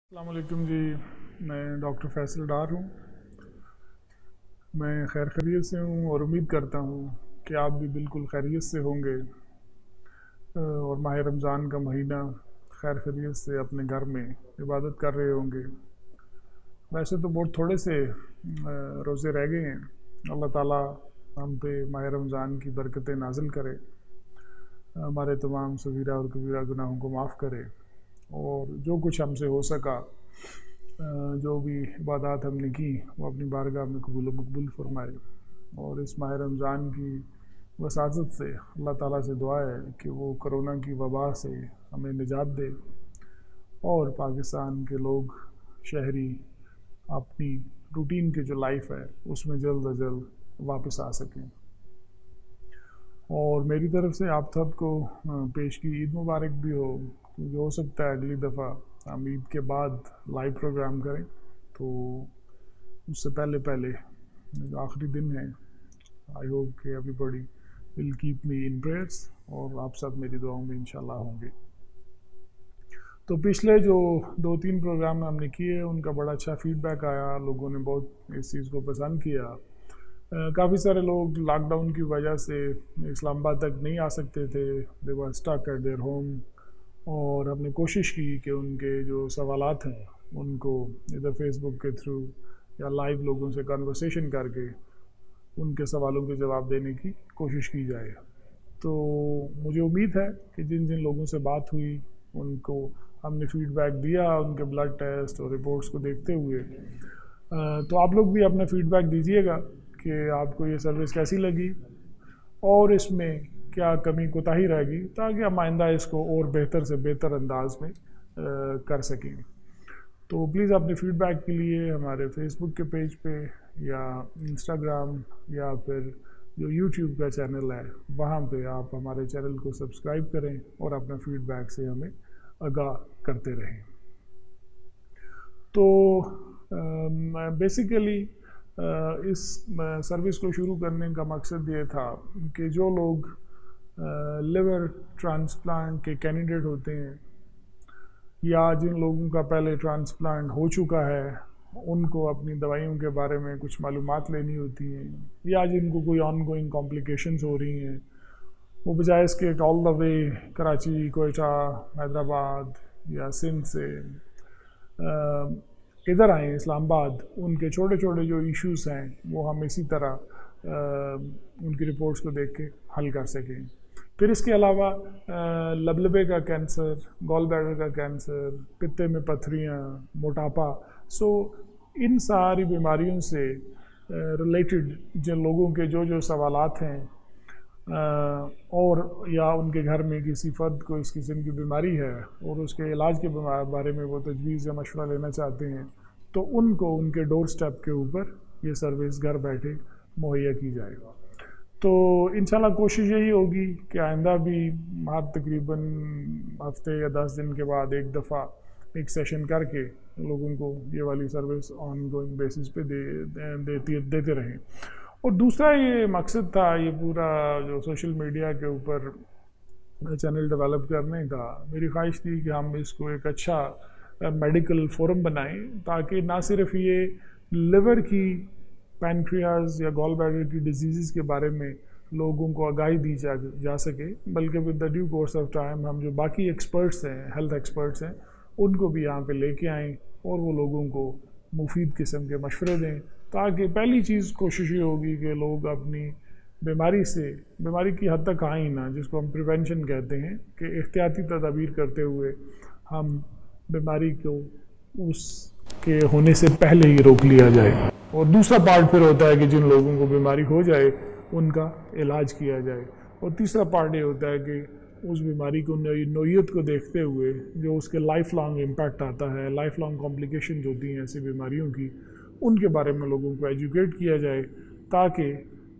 अस्सलाम वालेकुम जी। मैं डॉक्टर फैसल डार हूँ। मैं खैर खैरियत से हूँ और उम्मीद करता हूँ कि आप भी बिल्कुल खैरियत से होंगे और माह रमज़ान का महीना खैर खैरियत से अपने घर में इबादत कर रहे होंगे। वैसे तो बहुत थोड़े से रोज़े रह गए हैं। अल्लाह ताला हम पे माह रमज़ान की बरकतें नाज़िल करे, हमारे तमाम सगीरा और कबीरा गुनाहों को माफ़ करे और जो कुछ हमसे हो सका जो भी इबादत हमने की वो अपनी बारगाह में कबूल मकबूल फरमाए। और इस माह रमज़ान की वसाजत से अल्लाह ताला से दुआ है कि वो कोरोना की वबा से हमें निजात दे और पाकिस्तान के लोग शहरी अपनी रूटीन की जो लाइफ है उसमें जल्द अज जल्द वापस आ सकें। और मेरी तरफ से आप सबको पेश की ईद मुबारक भी हो, क्योंकि हो सकता है अगली दफ़ा हम ईद के बाद लाइव प्रोग्राम करें, तो उससे पहले पहले जो आखिरी दिन है, आई होप कि everybody will keep me in prayers और आप सब मेरी दुआओं में इंशाल्लाह होंगे। तो पिछले जो 2-3 प्रोग्राम हमने किए उनका बड़ा अच्छा फीडबैक आया, लोगों ने बहुत इस चीज़ को पसंद किया। काफ़ी सारे लोग लॉकडाउन की वजह से इस्लामाबाद तक नहीं आ सकते थे, they were stuck at their home, और हमने कोशिश की कि उनके जो सवालात हैं उनको इधर फेसबुक के थ्रू या लाइव लोगों से कन्वर्सेशन करके उनके सवालों के जवाब देने की कोशिश की जाए। तो मुझे उम्मीद है कि जिन जिन लोगों से बात हुई उनको हमने फीडबैक दिया उनके ब्लड टेस्ट और रिपोर्ट्स को देखते हुए। तो आप लोग भी अपना फीडबैक दीजिएगा कि आपको ये सर्विस कैसी लगी और इसमें क्या कमी कोताही रहेगी, ताकि हम आइंदा इसको और बेहतर से बेहतर अंदाज में कर सकें। तो प्लीज़ अपने फीडबैक के लिए हमारे फेसबुक के पेज पे या इंस्टाग्राम या फिर जो यूट्यूब का चैनल है वहाँ पे आप हमारे चैनल को सब्सक्राइब करें और अपना फीडबैक से हमें आगाह करते रहें। तो बेसिकली इस सर्विस को शुरू करने का मकसद ये था कि जो लोग लिवर ट्रांसप्लांट के कैंडिडेट होते हैं या जिन लोगों का पहले ट्रांसप्लांट हो चुका है उनको अपनी दवाइयों के बारे में कुछ मालूमात लेनी होती हैं, या जिनको कोई ऑनगोइंग कॉम्प्लिकेशंस हो रही हैं, वो बजाय इसके all the way Karachi, Quetta, Hyderabad या सिंध से इधर आए इस्लामाबाद, उनके छोटे छोटे जो इश्यूज़ हैं वो हम इसी तरह उनकी रिपोर्ट्स को देख के हल कर सकें। फिर इसके अलावा लबलबे का कैंसर, गॉल ब्लैडर का कैंसर, पित्ते में पथरियाँ, मोटापा, सो इन सारी बीमारियों से रिलेटेड जिन लोगों के जो जो सवालात हैं और या उनके घर में किसी फ़र्द को इस किस्म की बीमारी है और उसके इलाज के बारे में वो तजवीज़ या मशवरा लेना चाहते हैं, तो उनको उनके डोर स्टेप के ऊपर ये सर्विस घर बैठे मुहैया की जाएगा। तो इंशाल्लाह कोशिश यही होगी कि आइंदा भी हर तकरीबन हफ्ते या 10 दिन के बाद एक दफ़ा एक सेशन करके लोगों को ये वाली सर्विस ऑन गोइंग बेसिस पे देते रहें। और दूसरा ये मकसद था ये पूरा जो सोशल मीडिया के ऊपर चैनल डेवलप करने का, मेरी ख्वाहिश थी कि हम इसको एक अच्छा मेडिकल फोरम बनाएं, ताकि ना सिर्फ ये लिवर की, पैनक्रियाज या गॉल ब्लैडर की डिजीज़ के बारे में लोगों को आगाही दी जा सके, बल्कि with the due course of time हम जो बाकी एक्सपर्ट्स हैं, हेल्थ एक्सपर्ट्स हैं, उनको भी यहाँ पे लेके आएँ और वो लोगों को मुफीद किस्म के मशवरे दें, ताकि पहली चीज़ कोशिश ये होगी कि लोग अपनी बीमारी की हद तक आए ना, जिसको हम प्रिवेंशन कहते हैं, कि एहतियाती तदाबीर करते हुए हम बीमारी को उसके होने से पहले ही रोक लिया जाए। और दूसरा पार्ट फिर होता है कि जिन लोगों को बीमारी हो जाए उनका इलाज किया जाए। और तीसरा पार्ट ये होता है कि उस बीमारी को नोयत को देखते हुए जो उसके लाइफ लॉन्ग इम्पैक्ट आता है, लाइफ लॉन्ग कॉम्प्लिकेशंस होती हैं ऐसी बीमारियों की, उनके बारे में लोगों को एजुकेट किया जाए, ताकि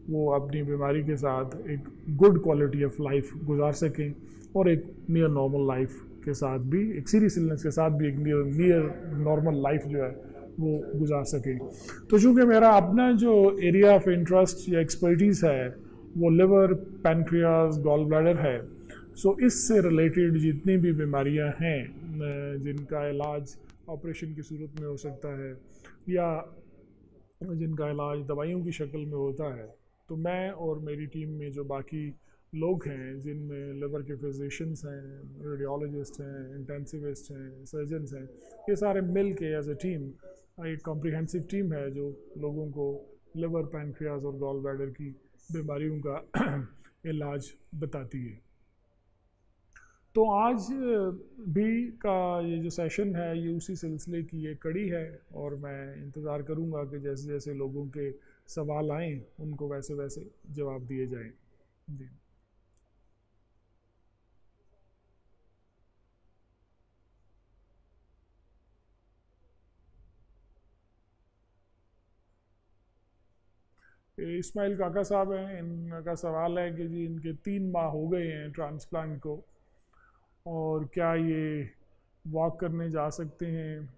वो अपनी बीमारी के साथ एक गुड क्वालिटी ऑफ लाइफ गुजार सकें और एक नियर नॉर्मल लाइफ के साथ भी, एक सीरियस इलनेस के साथ भी एक नियर नॉर्मल लाइफ जो है वो गुजार सकें। तो चूँकि मेरा अपना जो एरिया ऑफ इंटरेस्ट या एक्सपर्टीज़ है वो लिवर, पैनक्रियाज, गॉल ब्लैडर है, सो इससे रिलेटेड जितनी भी बीमारियां हैं जिनका इलाज ऑपरेशन की सूरत में हो सकता है, या जिनका इलाज दवाइयों की शक्ल में होता है। तो मैं और मेरी टीम में जो बाकी लोग हैं, जिनमें लिवर के फिजिशियंस हैं, रेडियोलॉजिस्ट हैं, इंटेंसिविस्ट हैं, सर्जन्स हैं, ये सारे मिल के एज ए टीम एक कॉम्प्रिहेंसिव टीम है जो लोगों को लिवर, पैनक्रियाज और गॉल ब्लैडर की बीमारियों का इलाज बताती है। तो आज भी का ये जो सेशन है ये उसी सिलसिले की एक कड़ी है, और मैं इंतज़ार करूँगा कि जैसे जैसे लोगों के सवाल आएँ उनको वैसे वैसे जवाब दिए जाएं। जी। इस्माइल काका साहब हैं, इनका सवाल है कि जी इनके 3 माह हो गए हैं ट्रांसप्लांट को, और क्या ये वॉक करने जा सकते हैं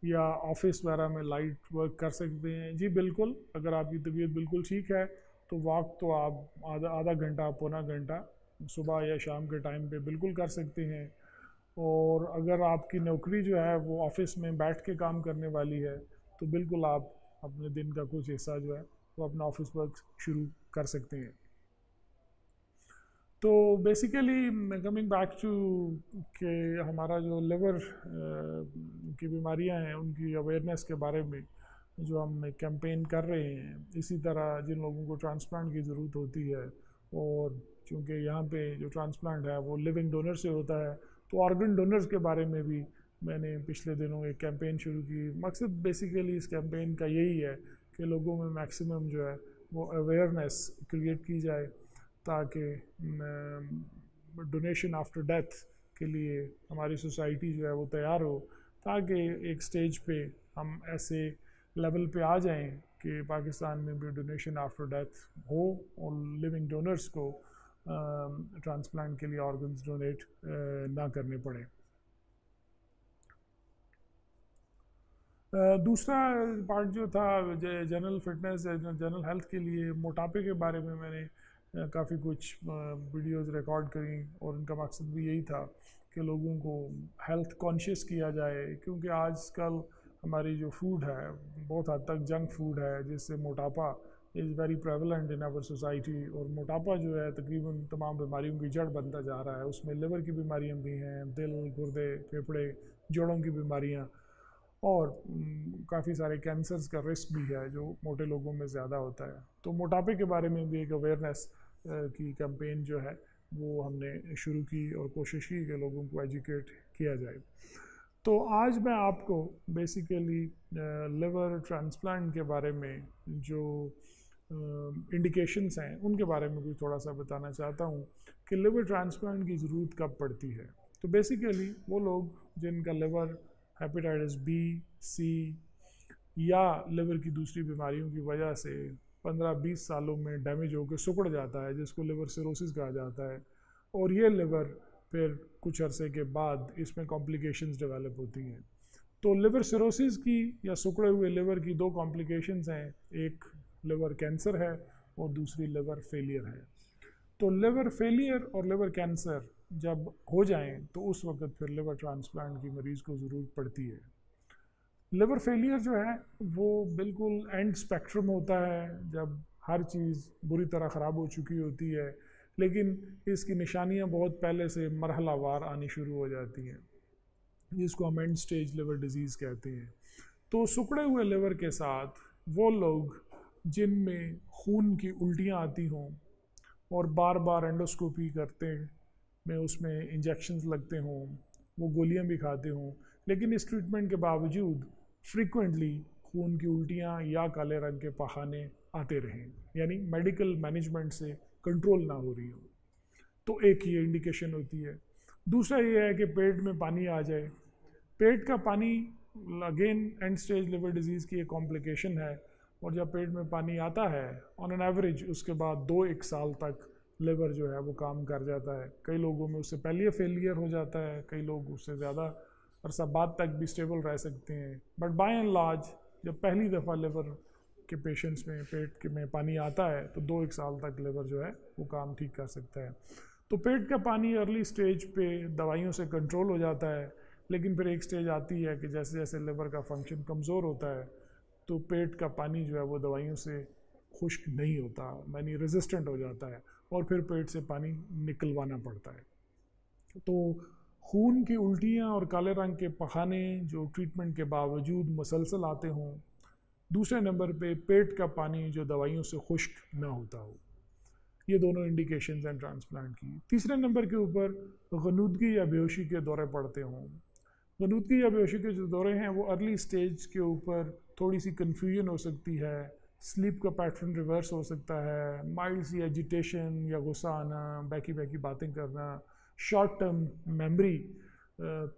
या ऑफिस वगैरह में लाइट वर्क कर सकते हैं। जी बिल्कुल, अगर आपकी तबीयत बिल्कुल ठीक है तो वॉक तो आप आधा घंटा, पौना घंटा सुबह या शाम के टाइम पे बिल्कुल कर सकते हैं। और अगर आपकी नौकरी जो है वो ऑफिस में बैठ के काम करने वाली है तो बिल्कुल आप अपने दिन का कुछ हिस्सा जो है वो अपना ऑफिस वर्क शुरू कर सकते हैं। तो बेसिकली कमिंग बैक टू कि हमारा जो लिवर की बीमारियां हैं उनकी अवेयरनेस के बारे में जो हम एक कैंपेन कर रहे हैं, इसी तरह जिन लोगों को ट्रांसप्लांट की ज़रूरत होती है, और चूँकि यहाँ पे जो ट्रांसप्लांट है वो लिविंग डोनर से होता है, तो ऑर्गन डोनर्स के बारे में भी मैंने पिछले दिनों एक कैंपेन शुरू की। मकसद बेसिकली इस कैंपेन का यही है कि लोगों में मैक्सिमम जो है वो अवेयरनेस क्रिएट की जाए, ताकि डोनेशन आफ्टर डेथ के लिए हमारी सोसाइटी जो है वो तैयार हो, ताकि एक स्टेज पे हम ऐसे लेवल पे आ जाएं कि पाकिस्तान में भी डोनेशन आफ्टर डेथ हो और लिविंग डोनर्स को ट्रांसप्लांट के लिए ऑर्गन्स डोनेट ना करने पड़े। दूसरा पार्ट जो था जनरल फिटनेस, जनरल हेल्थ के लिए मोटापे के बारे में मैंने काफ़ी कुछ वीडियोस रिकॉर्ड करी, और उनका मकसद भी यही था कि लोगों को हेल्थ कॉन्शियस किया जाए, क्योंकि आजकल हमारी जो फूड है बहुत हद तक जंक फूड है, जिससे मोटापा is very prevalent in our society. और मोटापा जो है तकरीबन तमाम बीमारियों की जड़ बनता जा रहा है। उसमें लिवर की बीमारियां भी हैं, दिल, गुर्दे, फेफड़े, जोड़ों की बीमारियां, और काफ़ी सारे कैंसर्स का रिस्क भी है जो मोटे लोगों में ज़्यादा होता है। तो मोटापे के बारे में भी एक अवेयरनेस की कैंपेन जो है वो हमने शुरू की, और कोशिश की कि लोगों को एजुकेट किया जाए। तो आज मैं आपको बेसिकली लिवर ट्रांसप्लांट के बारे में जो इंडिकेशंस हैं उनके बारे में भी थोड़ा सा बताना चाहता हूँ कि लिवर ट्रांसप्लांट की ज़रूरत कब पड़ती है। तो बेसिकली वो लोग जिनका लिवर हेपेटाइटिस बी, सी या लिवर की दूसरी बीमारियों की वजह से 15-20 सालों में डैमेज होकर सिकुड़ जाता है, जिसको लिवर सिरोसिस कहा जाता है, और ये लिवर फिर कुछ अरसे के बाद इसमें कॉम्प्लिकेशंस डेवलप होती हैं। तो लिवर सिरोसिस की या सिकुड़े हुए लिवर की 2 कॉम्प्लिकेशंस हैं, एक लिवर कैंसर है और दूसरी लिवर फेलियर है। तो लिवर फेलियर और लिवर कैंसर जब हो जाएं तो उस वक्त फिर लिवर ट्रांसप्लांट की मरीज़ को ज़रूरत पड़ती है। लिवर फेलियर जो है वो बिल्कुल एंड स्पेक्ट्रम होता है, जब हर चीज़ बुरी तरह ख़राब हो चुकी होती है, लेकिन इसकी निशानियां बहुत पहले से मरहलावार आनी शुरू हो जाती हैं, जिसको हम एंड स्टेज लिवर डिजीज़ कहते हैं। तो सिकुड़े हुए लिवर के साथ वो लोग जिनमें खून की उल्टियाँ आती हों और बार बार एंडोस्कोपी करते में उसमें इंजेक्शंस लगते हों, वो गोलियां भी खाते हों, लेकिन इस ट्रीटमेंट के बावजूद फ्रीक्वेंटली खून की उल्टियाँ या काले रंग के पखाने आते रहें, यानी मेडिकल मैनेजमेंट से कंट्रोल ना हो रही हो, तो एक ये इंडिकेशन होती है। दूसरा ये है कि पेट में पानी आ जाए। पेट का पानी again and stage liver disease की एक कॉम्प्लिकेशन है, और जब पेट में पानी आता है ऑन एन एवरेज उसके बाद 2-1 साल तक लिवर जो है वो काम कर जाता है। कई लोगों में उससे पहले फेलियर हो जाता है, कई लोग उससे ज़्यादा अरसा बाद तक भी स्टेबल रह सकते हैं, बट बाय एंड लार्ज जब पहली दफ़ा लिवर के पेशेंट्स में पेट के में पानी आता है तो 2-1 साल तक लिवर जो है वो काम ठीक कर सकता है। तो पेट का पानी अर्ली स्टेज पे दवाइयों से कंट्रोल हो जाता है, लेकिन फिर एक स्टेज आती है कि जैसे जैसे लिवर का फंक्शन कमज़ोर होता है तो पेट का पानी जो है वो दवाइयों से खुश्क नहीं होता, यानी रेजिस्टेंट हो जाता है और फिर पेट से पानी निकलवाना पड़ता है। तो खून की उल्टियाँ और काले रंग के पखाने जो ट्रीटमेंट के बावजूद मुसलसल आते हों। दूसरे नंबर पे पेट का पानी जो दवाइयों से खुश्क ना होता हो। ये दोनों इंडिकेशंस हैं ट्रांसप्लांट की। तीसरे नंबर के ऊपर गनूदगी या बेहोशी के दौरे पड़ते हों। गनूदगी या बेहोशी के जो दौरे हैं वो अर्ली स्टेज के ऊपर थोड़ी सी कन्फ्यूजन हो सकती है, स्लीप का पैटर्न रिवर्स हो सकता है, माइल्ड सी एजिटेशन या गुस्सा आना, बैकी बैकी बातें करना, शॉर्ट टर्म मेमोरी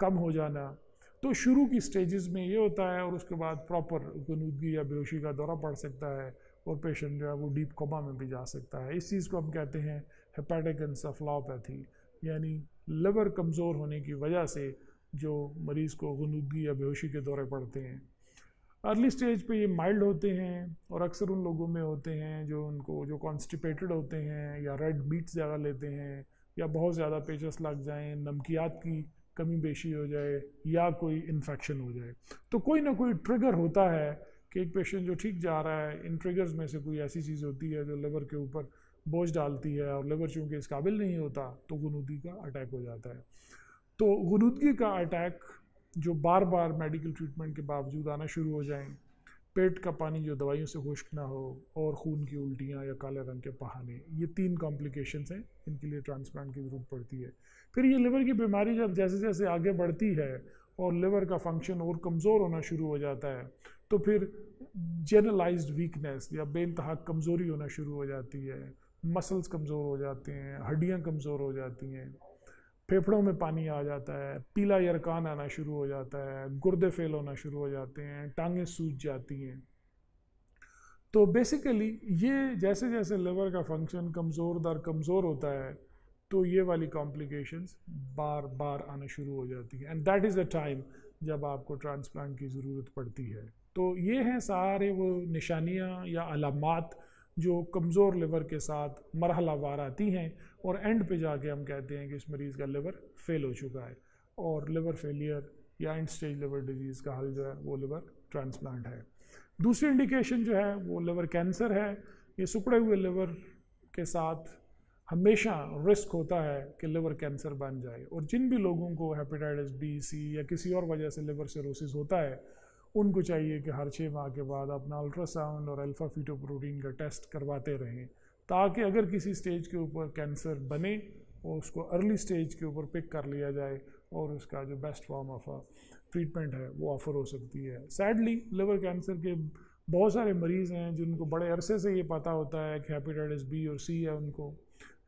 कम हो जाना। तो शुरू की स्टेजेस में ये होता है और उसके बाद प्रॉपर गनूदगी या बेहोशी का दौरा पड़ सकता है और पेशेंट जो है वो डीप कोमा में भी जा सकता है। इस चीज़ को हम कहते हैं हेपेटिक एन्सेफेलोपैथी, यानी लिवर कमज़ोर होने की वजह से जो मरीज़ को गनूदगी या बेहोशी के दौरे पड़ते हैं। अर्ली स्टेज पे ये माइल्ड होते हैं और अक्सर उन लोगों में होते हैं जो कॉन्स्टिपेटेड होते हैं या रेड मीट ज़्यादा लेते हैं या बहुत ज़्यादा पेचस लग जाएं, नमकियात की कमी बेशी हो जाए या कोई इन्फेक्शन हो जाए। तो कोई ना कोई ट्रिगर होता है कि एक पेशेंट जो ठीक जा रहा है, इन ट्रिगर्स में से कोई ऐसी चीज़ होती है जो लिवर के ऊपर बोझ डालती है और लिवर चूँकि इस काबिल नहीं होता तो गनूदगी का अटैक हो जाता है। तो गनूदगी का अटैक जो बार बार मेडिकल ट्रीटमेंट के बावजूद आना शुरू हो जाएं, पेट का पानी जो दवाइयों से खुश्क ना हो और खून की उल्टियाँ या काले रंग के पहाने, ये 3 कॉम्प्लिकेशंस हैं, इनके लिए ट्रांसप्लांट की ज़रूरत पड़ती है। फिर ये लिवर की बीमारी जब जैसे जैसे आगे बढ़ती है और लिवर का फंक्शन और कमज़ोर होना शुरू हो जाता है तो फिर जनरलाइज्ड वीकनेस या बेइंतहा कमज़ोरी होना शुरू हो जाती है, मसल्स कमज़ोर हो जाते हैं, हड्डियाँ कमज़ोर हो जाती हैं, फेफड़ों में पानी आ जाता है, पीला यरकान आना शुरू हो जाता है, गुर्दे फेल होना शुरू हो जाते हैं, टांगें सूज जाती हैं। तो बेसिकली ये जैसे जैसे लिवर का फंक्शन कमज़ोर दर कमज़ोर होता है तो ये वाली कॉम्प्लिकेशंस बार बार आना शुरू हो जाती है and that is the time जब आपको ट्रांसप्लांट की ज़रूरत पड़ती है। तो ये हैं सारे वो निशानियाँ या अलामात जो कमज़ोर लिवर के साथ मरहलावार आती हैं और एंड पे जाके हम कहते हैं कि इस मरीज़ का लिवर फेल हो चुका है और लिवर फेलियर या एंड स्टेज लिवर डिजीज़ का हल जो है वो लिवर ट्रांसप्लांट है। दूसरी इंडिकेशन जो है वो लिवर कैंसर है। ये सिकुड़े हुए लिवर के साथ हमेशा रिस्क होता है कि लिवर कैंसर बन जाए और जिन भी लोगों को हेपेटाइटिस बी, सी या किसी और वजह से लिवर सिरोसिस होता है उनको चाहिए कि हर 6 माह के बाद अपना अल्ट्रासाउंड और अल्फा फीटोप्रोटीन का टेस्ट करवाते रहें ताकि अगर किसी स्टेज के ऊपर कैंसर बने और उसको अर्ली स्टेज के ऊपर पिक कर लिया जाए और उसका जो बेस्ट फॉर्म ऑफ ट्रीटमेंट है वो ऑफ़र हो सकती है। सैडली लिवर कैंसर के बहुत सारे मरीज़ हैं जिनको बड़े अरसे से ये पता होता है कि हेपेटाइटिस बी और सी है उनको,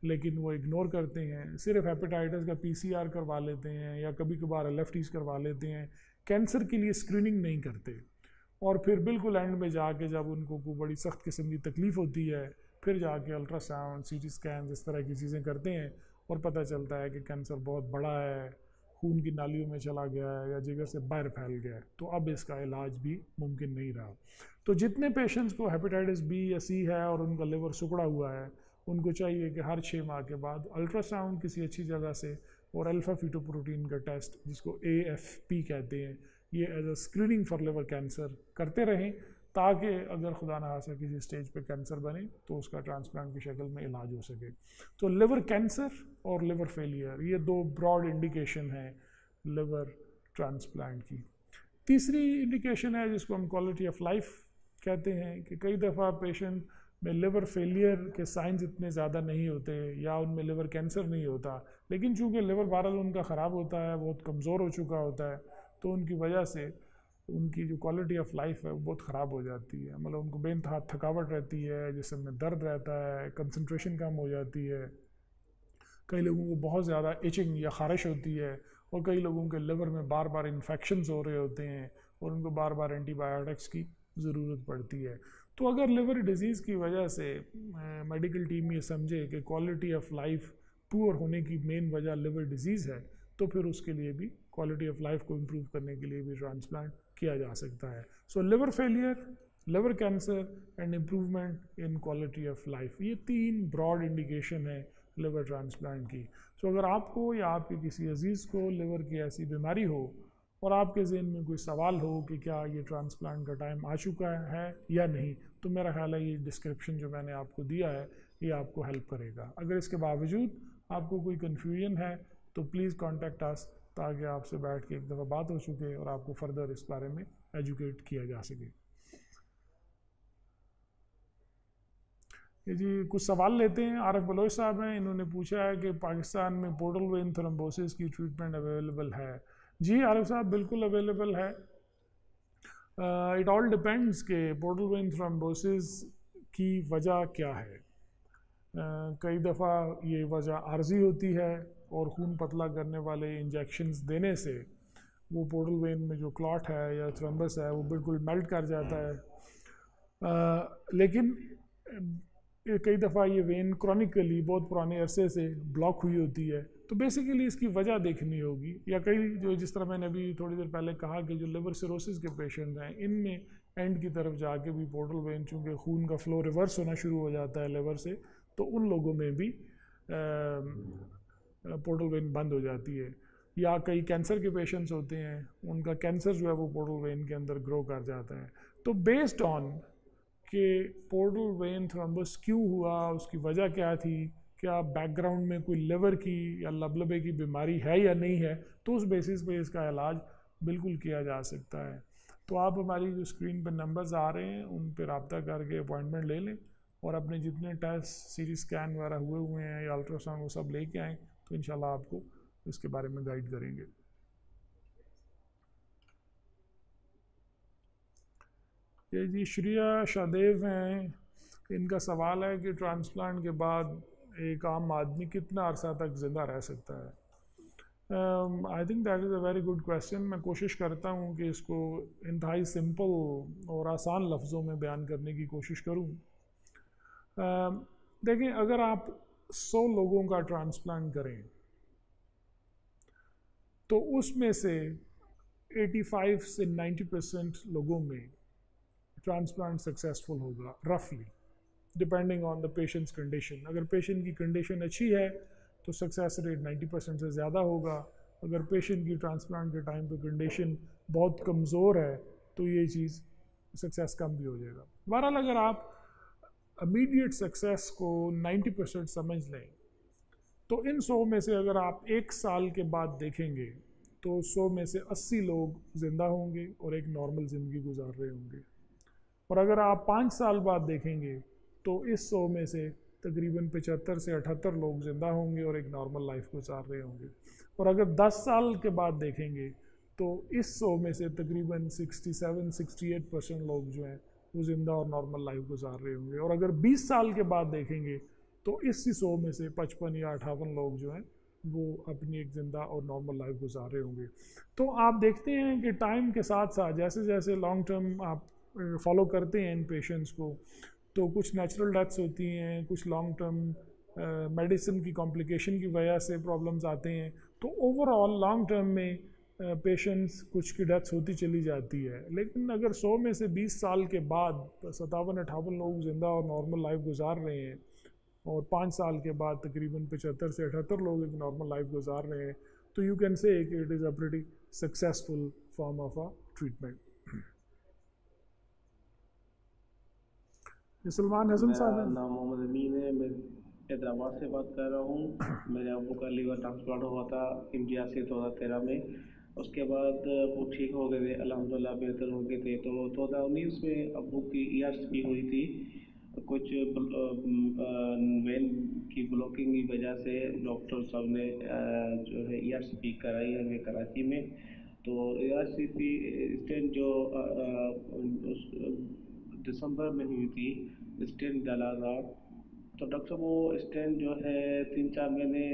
लेकिन वो इग्नोर करते हैं, सिर्फ हेपेटाइटिस का PCR करवा लेते हैं या कभी कभार LFTs करवा लेते हैं, कैंसर के लिए स्क्रीनिंग नहीं करते और फिर बिल्कुल एंड में जाके जब उनको कोई बड़ी सख्त किस्म की तकलीफ़ होती है फिर जाके अल्ट्रासाउंड, CT स्कैन इस तरह की चीज़ें करते हैं और पता चलता है कि कैंसर बहुत बड़ा है, खून की नालियों में चला गया है या जिगर से बाहर फैल गया है, तो अब इसका इलाज भी मुमकिन नहीं रहा। तो जितने पेशेंट्स को हेपेटाइटिस बी या सी है और उनका लिवर सिकुड़ा हुआ है उनको चाहिए कि हर 6 माह के बाद अल्ट्रासाउंड किसी अच्छी जगह से और अल्फा फीटोप्रोटीन का टेस्ट जिसको AFP कहते हैं, ये as a screening for liver cancer करते रहें ताकि अगर खुदा न खासा किसी स्टेज पे कैंसर बने तो उसका ट्रांसप्लांट की शक्ल में इलाज हो सके। तो लिवर कैंसर और लिवर फेलियर ये 2 ब्रॉड इंडिकेशन हैं लिवर ट्रांसप्लांट की। तीसरी इंडिकेशन है जिसको हम क्वालिटी ऑफ लाइफ कहते हैं कि कई दफ़ा पेशेंट में लिवर फेलियर के साइंस इतने ज़्यादा नहीं होते या उनमें लिवर कैंसर नहीं होता, लेकिन चूँकि लिवर बहरहाल उनका ख़राब होता है, बहुत कमज़ोर हो चुका होता है, तो उनकी वजह से उनकी जो क्वालिटी ऑफ लाइफ है वो बहुत ख़राब हो जाती है। मतलब उनको बेइंतहा थकावट रहती है, जिस्म में दर्द रहता है, कंसंट्रेशन कम हो जाती है, कई लोगों को बहुत ज़्यादा इचिंग या ख़ारिश होती है और कई लोगों के लिवर में बार बार इन्फेक्शंस हो रहे होते हैं और उनको बार बार एंटीबायोटिक्स की ज़रूरत पड़ती है। तो अगर लिवर डिजीज़ की वजह से मेडिकल टीम ये समझे कि क्वालिटी ऑफ लाइफ पुअर होने की मेन वजह लिवर डिजीज़ है तो फिर उसके लिए भी क्वालिटी ऑफ लाइफ को इम्प्रूव करने के लिए भी ट्रांसप्लांट किया जा सकता है। So liver failure, liver cancer and improvement in quality of life, ये 3 ब्रॉड इंडिकेशन है लिवर ट्रांसप्लांट की। सो अगर आपको या आपके किसी अजीज़ को लिवर की ऐसी बीमारी हो और आपके ज़हन में कोई सवाल हो कि क्या ये ट्रांसप्लांट का टाइम आ चुका है या नहीं, तो मेरा ख्याल है ये डिस्क्रिप्शन जो मैंने आपको दिया है ये आपको हेल्प करेगा। अगर इसके बावजूद आपको कोई कन्फ्यूजन है तो प्लीज़ कॉन्टेक्ट अस, ताकि आपसे बैठ के एक दफ़ा बात हो चुके और आपको फर्दर इस बारे में एजुकेट किया जा सके। ये जी कुछ सवाल लेते हैं। आरिफ बलोच साहब हैं, इन्होंने पूछा है कि पाकिस्तान में पोर्टल वेन थ्रोम्बोसिस की ट्रीटमेंट अवेलेबल है। जी आरिफ साहब, बिल्कुल अवेलेबल है। इट ऑल डिपेंड्स कि पोर्टल वेन थ्रोम्बोसिस की वजह क्या है। कई दफ़ा ये वजह आर्जी होती है और खून पतला करने वाले इंजेक्शंस देने से वो पोर्टल वेन में जो क्लॉट है या थ्रोम्बस है वो बिल्कुल मेल्ट कर जाता है। लेकिन कई दफ़ा ये वेन क्रॉनिकली बहुत पुराने अरसे से ब्लॉक हुई होती है, तो बेसिकली इसकी वजह देखनी होगी। या कई जो जिस तरह मैंने अभी थोड़ी देर पहले कहा कि जो लिवर सिरोसिस के पेशेंट हैं, इनमें एंड की तरफ जाके भी पोर्टल वेन चूँकि खून का फ्लो रिवर्स होना शुरू हो जाता है लिवर से, तो उन लोगों में भी पोर्टल वेन बंद हो जाती है। या कई कैंसर के पेशेंट्स होते हैं, उनका कैंसर जो है वो पोर्टल वेन के अंदर ग्रो कर जाता है। तो बेस्ड ऑन कि पोर्टल वेन थ्रोम्बस क्यों हुआ, उसकी वजह क्या थी, क्या बैकग्राउंड में कोई लिवर की या लबलबे की बीमारी है या नहीं है, तो उस बेसिस पे इसका इलाज बिल्कुल किया जा सकता है। तो आप हमारी जो स्क्रीन पर नंबर्स आ रहे हैं उन पर रब्ता करके अपॉइंटमेंट ले लें और अपने जितने टेस्ट सीटी स्कैन वगैरह हुए हैं या अल्ट्रासाउंड वो सब लेके आएँ, तो इंशाल्लाह आपको इसके बारे में गाइड करेंगे। ये जी श्रिया शाहदेव हैं, इनका सवाल है कि ट्रांसप्लांट के बाद एक आम आदमी कितना अरसा तक ज़िंदा रह सकता है। I think that is a very good question. मैं कोशिश करता हूँ कि इसको इंतहाई सिंपल और आसान लफ्ज़ों में बयान करने की कोशिश करूँ। देखें, अगर आप 100 लोगों का ट्रांसप्लांट करें तो उसमें से 85 से 90% लोगों में ट्रांसप्लांट सक्सेसफुल होगा, रफली depending on the patients condition. अगर पेशेंट की कंडीशन अच्छी है तो सक्सेस रेट 90% से ज़्यादा होगा। अगर पेशेंट की ट्रांसप्लांट के टाइम पे कंडीशन बहुत कमज़ोर है तो ये चीज़ सक्सेस कम भी हो जाएगा। बहरहाल अगर आप इमीडिएट सक्सेस को 90% समझ लें तो इन 100 में से अगर आप 1 साल के बाद देखेंगे तो 100 में से 80 लोग ज़िंदा होंगे और एक नॉर्मल ज़िंदगी गुजार रहे होंगे। और अगर आप 5 साल बाद देखेंगे तो इस 100 में से तकरीबन 75 से 78 लोग ज़िंदा होंगे और एक नॉर्मल लाइफ गुजार रहे होंगे। और अगर 10 साल के बाद देखेंगे तो इस 100 में से तकरीबन 67-68% लोग जो हैं वो ज़िंदा और नॉर्मल लाइफ गुजार रहे होंगे। और अगर 20 साल के बाद देखेंगे तो इसी 100 में से 55 या 58 लोग जो हैं वो अपनी एक ज़िंदा और नॉर्मल लाइफ गुजार रहे होंगे। तो आप देखते हैं कि टाइम के साथ साथ जैसे जैसे लॉन्ग टर्म आप फॉलो करते हैं इन पेशेंट्स को, तो कुछ नेचुरल डेथ्स होती हैं, कुछ लॉन्ग टर्म मेडिसिन की कॉम्प्लिकेशन की वजह से प्रॉब्लम्स आते हैं। तो ओवरऑल लॉन्ग टर्म में पेशेंट्स कुछ की डेथ्स होती चली जाती है। लेकिन अगर 100 में से 20 साल के बाद 57-58 लोग ज़िंदा और नॉर्मल लाइफ गुजार रहे हैं और 5 साल के बाद तकरीबन 75 से 78 लोग एक नॉर्मल लाइफ गुजार रहे हैं, तो यू कैन से कि it is a pretty successful form of a treatment. Salman Hasan साहब, मेरा नाम मोहम्मद अमीन है, मैं हैदराबाद से बात कर रहा हूँ। मेरे अब्बू का लीवर ट्रांसप्लांट हुआ था इंडिया से 2013 में। उसके बाद वो ठीक हो गए थे, अल्हम्दुलिल्लाह बेहतर हो गए थे। तो 2019 में अब्बू की ERCP हुई थी। कुछ वेन की ब्लॉकिंग की वजह से डॉक्टर साहब ने जो है ERCP कराई हमें कराची में। तो ERCP स्टेंट जो दिसंबर में हुई थी, स्टेंट डाला था। तो डॉक्टर वो स्टेंट जो है 3-4 महीने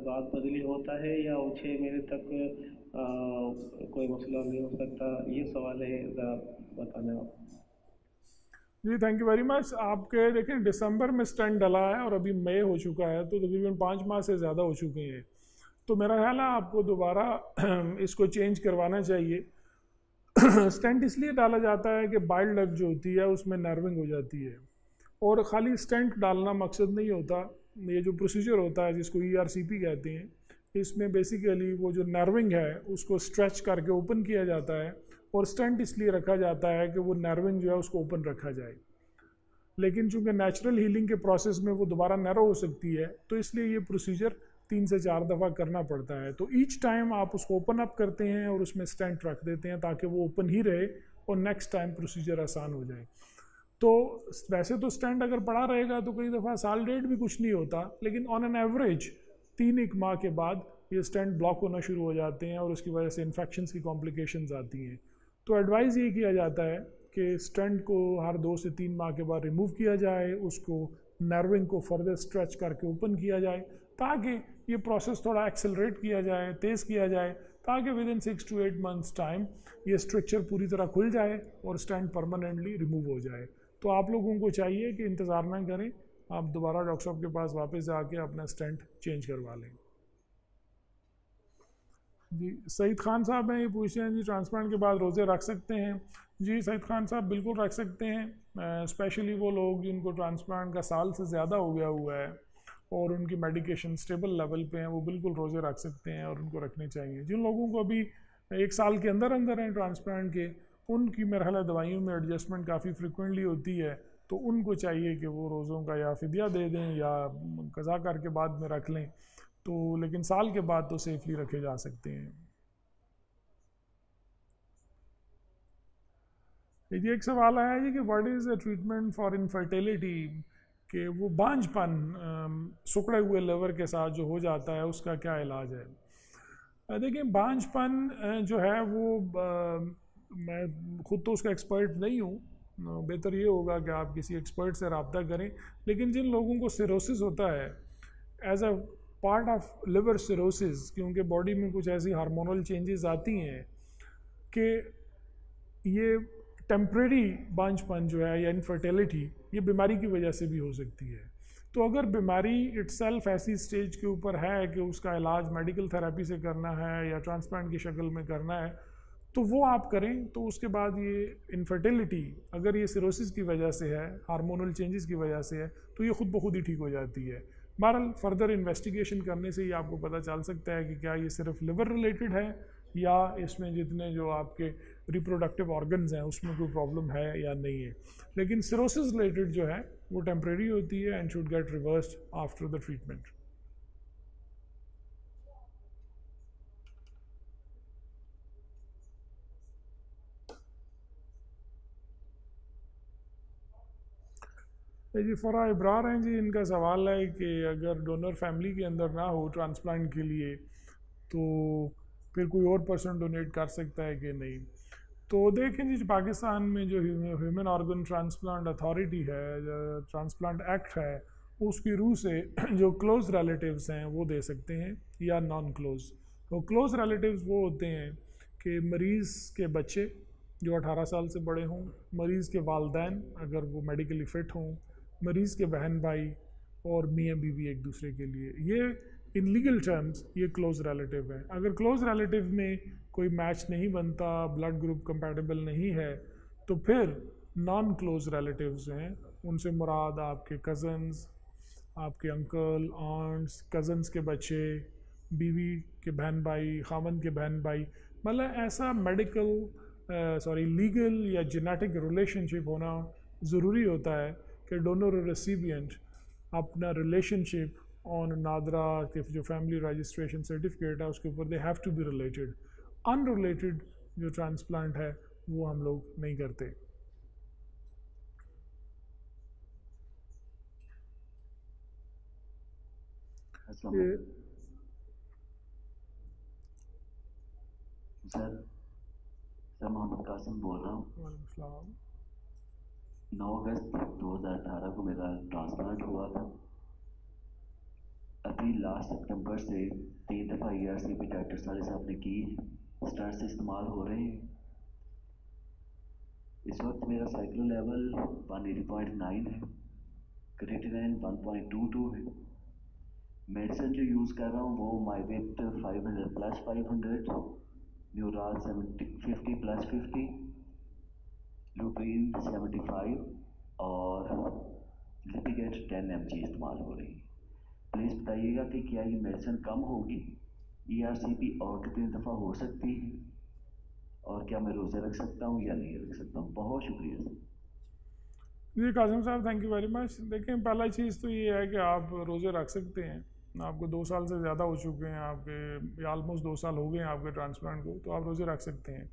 बाद बदली होता है या वो 6 महीने तक कोई मसला नहीं हो सकता? ये सवाल है, ज़रा बताना आप। जी थैंक यू वेरी मच। आपके देखें दिसंबर में स्टेंट डला है और अभी मई हो चुका है, तो तकरीबन 5 माह से ज़्यादा हो चुके हैं। तो मेरा ख्याल है आपको दोबारा इसको चेंज करवाना चाहिए। स्टेंट इसलिए डाला जाता है कि बाइल डक्ट जो होती है उसमें नर्विंग हो जाती है, और ख़ाली स्टेंट डालना मकसद नहीं होता। ये जो प्रोसीजर होता है जिसको ERCP कहते हैं, इसमें बेसिकली वो जो नर्विंग है उसको स्ट्रेच करके ओपन किया जाता है, और स्टेंट इसलिए रखा जाता है कि वो नर्विंग जो है उसको ओपन रखा जाए। लेकिन चूंकि नेचुरल हीलिंग के प्रोसेस में वो दोबारा नैरो हो सकती है, तो इसलिए ये प्रोसीजर 3 से 4 दफ़ा करना पड़ता है। तो ईच टाइम आप उसको ओपन अप करते हैं और उसमें स्टेंट रख देते हैं ताकि वो ओपन ही रहे और नेक्स्ट टाइम प्रोसीजर आसान हो जाए। तो वैसे तो स्टेंट अगर पड़ा रहेगा तो कई दफ़ा साल डेढ़ भी कुछ नहीं होता, लेकिन ऑन एन एवरेज 3 माह के बाद ये स्टेंट ब्लॉक होना शुरू हो जाते हैं और उसकी वजह से इन्फेक्शंस की कॉम्प्लिकेशंस आती हैं। तो एडवाइस ये किया जाता है कि स्टेंट को हर 2 से 3 माह के बाद रिमूव किया जाए, उसको नर्विंग को फर्दर स्ट्रेच करके ओपन किया जाए ताकि ये प्रोसेस थोड़ा एक्सेलरेट किया जाए, तेज़ किया जाए, ताकि with in 6 to 8 months time ये स्ट्रक्चर पूरी तरह खुल जाए और स्टेंट परमानेंटली रिमूव हो जाए। तो आप लोगों को चाहिए कि इंतज़ार ना करें, आप दोबारा डॉक्टर साहब के पास वापस जाके अपना स्टेंट चेंज करवा लें। जी सईद खान साहब हैं, ये पूछते हैं जी ट्रांसप्लांट के बाद रोज़े रख सकते हैं? जी सईद खान साहब बिल्कुल रख सकते हैं, स्पेशली वो लोग जिनको ट्रांसप्लांट का साल से ज़्यादा हो गया हुआ है और उनकी मेडिकेशन स्टेबल लेवल पे हैं, वो बिल्कुल रोज़े रख सकते हैं और उनको रखने चाहिए। जिन लोगों को अभी 1 साल के अंदर अंदर हैं ट्रांसप्लांट के, उनकी मेरा ख्याल है दवाइयों में एडजस्टमेंट काफ़ी फ्रिक्वेंटली होती है, तो उनको चाहिए कि वो रोज़ों का या फिदिया दे दें या कज़ा करके बाद में रख लें। तो लेकिन साल के बाद तो सेफली रखे जा सकते हैं। ये एक सवाल आया है जी कि what is the treatment for infertility, कि वो बांझपन सिकुड़े हुए लिवर के साथ जो हो जाता है उसका क्या इलाज है? देखिए बांझपन जो है वो मैं खुद तो उसका एक्सपर्ट नहीं हूँ, बेहतर ये होगा कि आप किसी एक्सपर्ट से रब्ता करें। लेकिन जिन लोगों को सिरोसिस होता है as a part of liver cirrhosis, क्योंकि बॉडी में कुछ ऐसी हार्मोनल चेंजेस आती हैं कि ये टेम्परेरी बांझपन जो है या इनफर्टिलिटी ये बीमारी की वजह से भी हो सकती है। तो अगर बीमारी इट्सेल्फ ऐसी स्टेज के ऊपर है कि उसका इलाज मेडिकल थेरेपी से करना है या ट्रांसप्लांट की शक्ल में करना है, तो वो आप करें। तो उसके बाद ये इनफर्टिलिटी अगर ये सिरोसिस की वजह से है, हार्मोनल चेंजेस की वजह से है, तो ये खुद ब खुद ही ठीक हो जाती है। बहरहाल फर्दर इन्वेस्टिगेशन करने से ही आपको पता चल सकता है कि क्या ये सिर्फ लिवर रिलेटेड है या इसमें जितने जो आपके रिप्रोडक्टिव ऑर्गन्स हैं उसमें कोई प्रॉब्लम है या नहीं है। लेकिन सिरोसिस रिलेटेड जो है वो टेम्परेरी होती है and should get reversed after the treatment. जी फरा इब्रार हैं जी, इनका सवाल है कि अगर डोनर फैमिली के अंदर ना हो ट्रांसप्लांट के लिए तो फिर कोई और पर्सन डोनेट कर सकता है कि नहीं। तो देखें जी पाकिस्तान में जो ह्यूमन ऑर्गन ट्रांसप्लांट अथॉरिटी है, ट्रांसप्लांट एक्ट है, उसकी रूह से जो क्लोज रिलेटिव्स हैं वो दे सकते हैं या नॉन क्लोज। तो क्लोज रिलेटिव्स वो होते हैं कि मरीज़ के बच्चे जो 18 साल से बड़े हों, मरीज़ के वालदैन अगर वो मेडिकली फ़िट हों, मरीज़ के बहन भाई और मियाँ बीवी एक दूसरे के लिए, ये इन लीगल टर्म्स ये क्लोज रिलेटिव है। अगर क्लोज रिलेटिव में कोई मैच नहीं बनता, ब्लड ग्रुप कंपैटिबल नहीं है, तो फिर नॉन क्लोज रिलेटिव्स हैं, उनसे मुराद आपके कज़न्स, आपके अंकल, आंट्स, कज़न्स के बच्चे, बीवी के बहन भाई, खामन के बहन भाई, मतलब ऐसा मेडिकल लीगल या जेनेटिक रिलेशनशिप होना ज़रूरी होता है कि डोनर और रेसिपिएंट अपना रिलेशनशिप ऑन नादरा के जो फैमिली रजिस्ट्रेशन सर्टिफिकेट है उसके ऊपर they have to be related. Unrelated जो ट्रांसप्लांट है वो हम लोग नहीं करते। ये सर मोहम्मद कासिम बोल रहा हूँ। 9 अगस्त 2018 को मेरा ट्रांसप्लांट हुआ था। अभी लास्ट सितंबर से 3 दफ़ा ERCP डॉक्टर साहब ने की है, स्टंट्स इस्तेमाल हो रहे हैं। इस वक्त मेरा साइक्लो लेवल 180.9 है, क्रिएटिनिन 1.22 है। मेडिसिन जो यूज़ कर रहा हूँ वो माइवेट 500+500, न्यूराल 50+50, लुप्रीन 75 और लिपिगेट 10 mg इस्तेमाल हो रही है। प्लीज़ बताइएगा कि क्या ये मेडिसिन कम होगी ERCP और कितनी दफ़ा हो सकती है, और क्या मैं रोज़े रख सकता हूँ या नहीं रख सकता हूँ? बहुत शुक्रिया सर। जी कासिम साहब, थैंक यू वेरी मच। देखें, पहला चीज़ तो ये है कि आप रोज़े रख सकते हैं। आपको 2 साल से ज़्यादा हो चुके हैं, आपके ऑलमोस्ट 2 साल हो गए हैं आपके ट्रांसप्लांट को, तो आप रोज़े रख सकते हैं।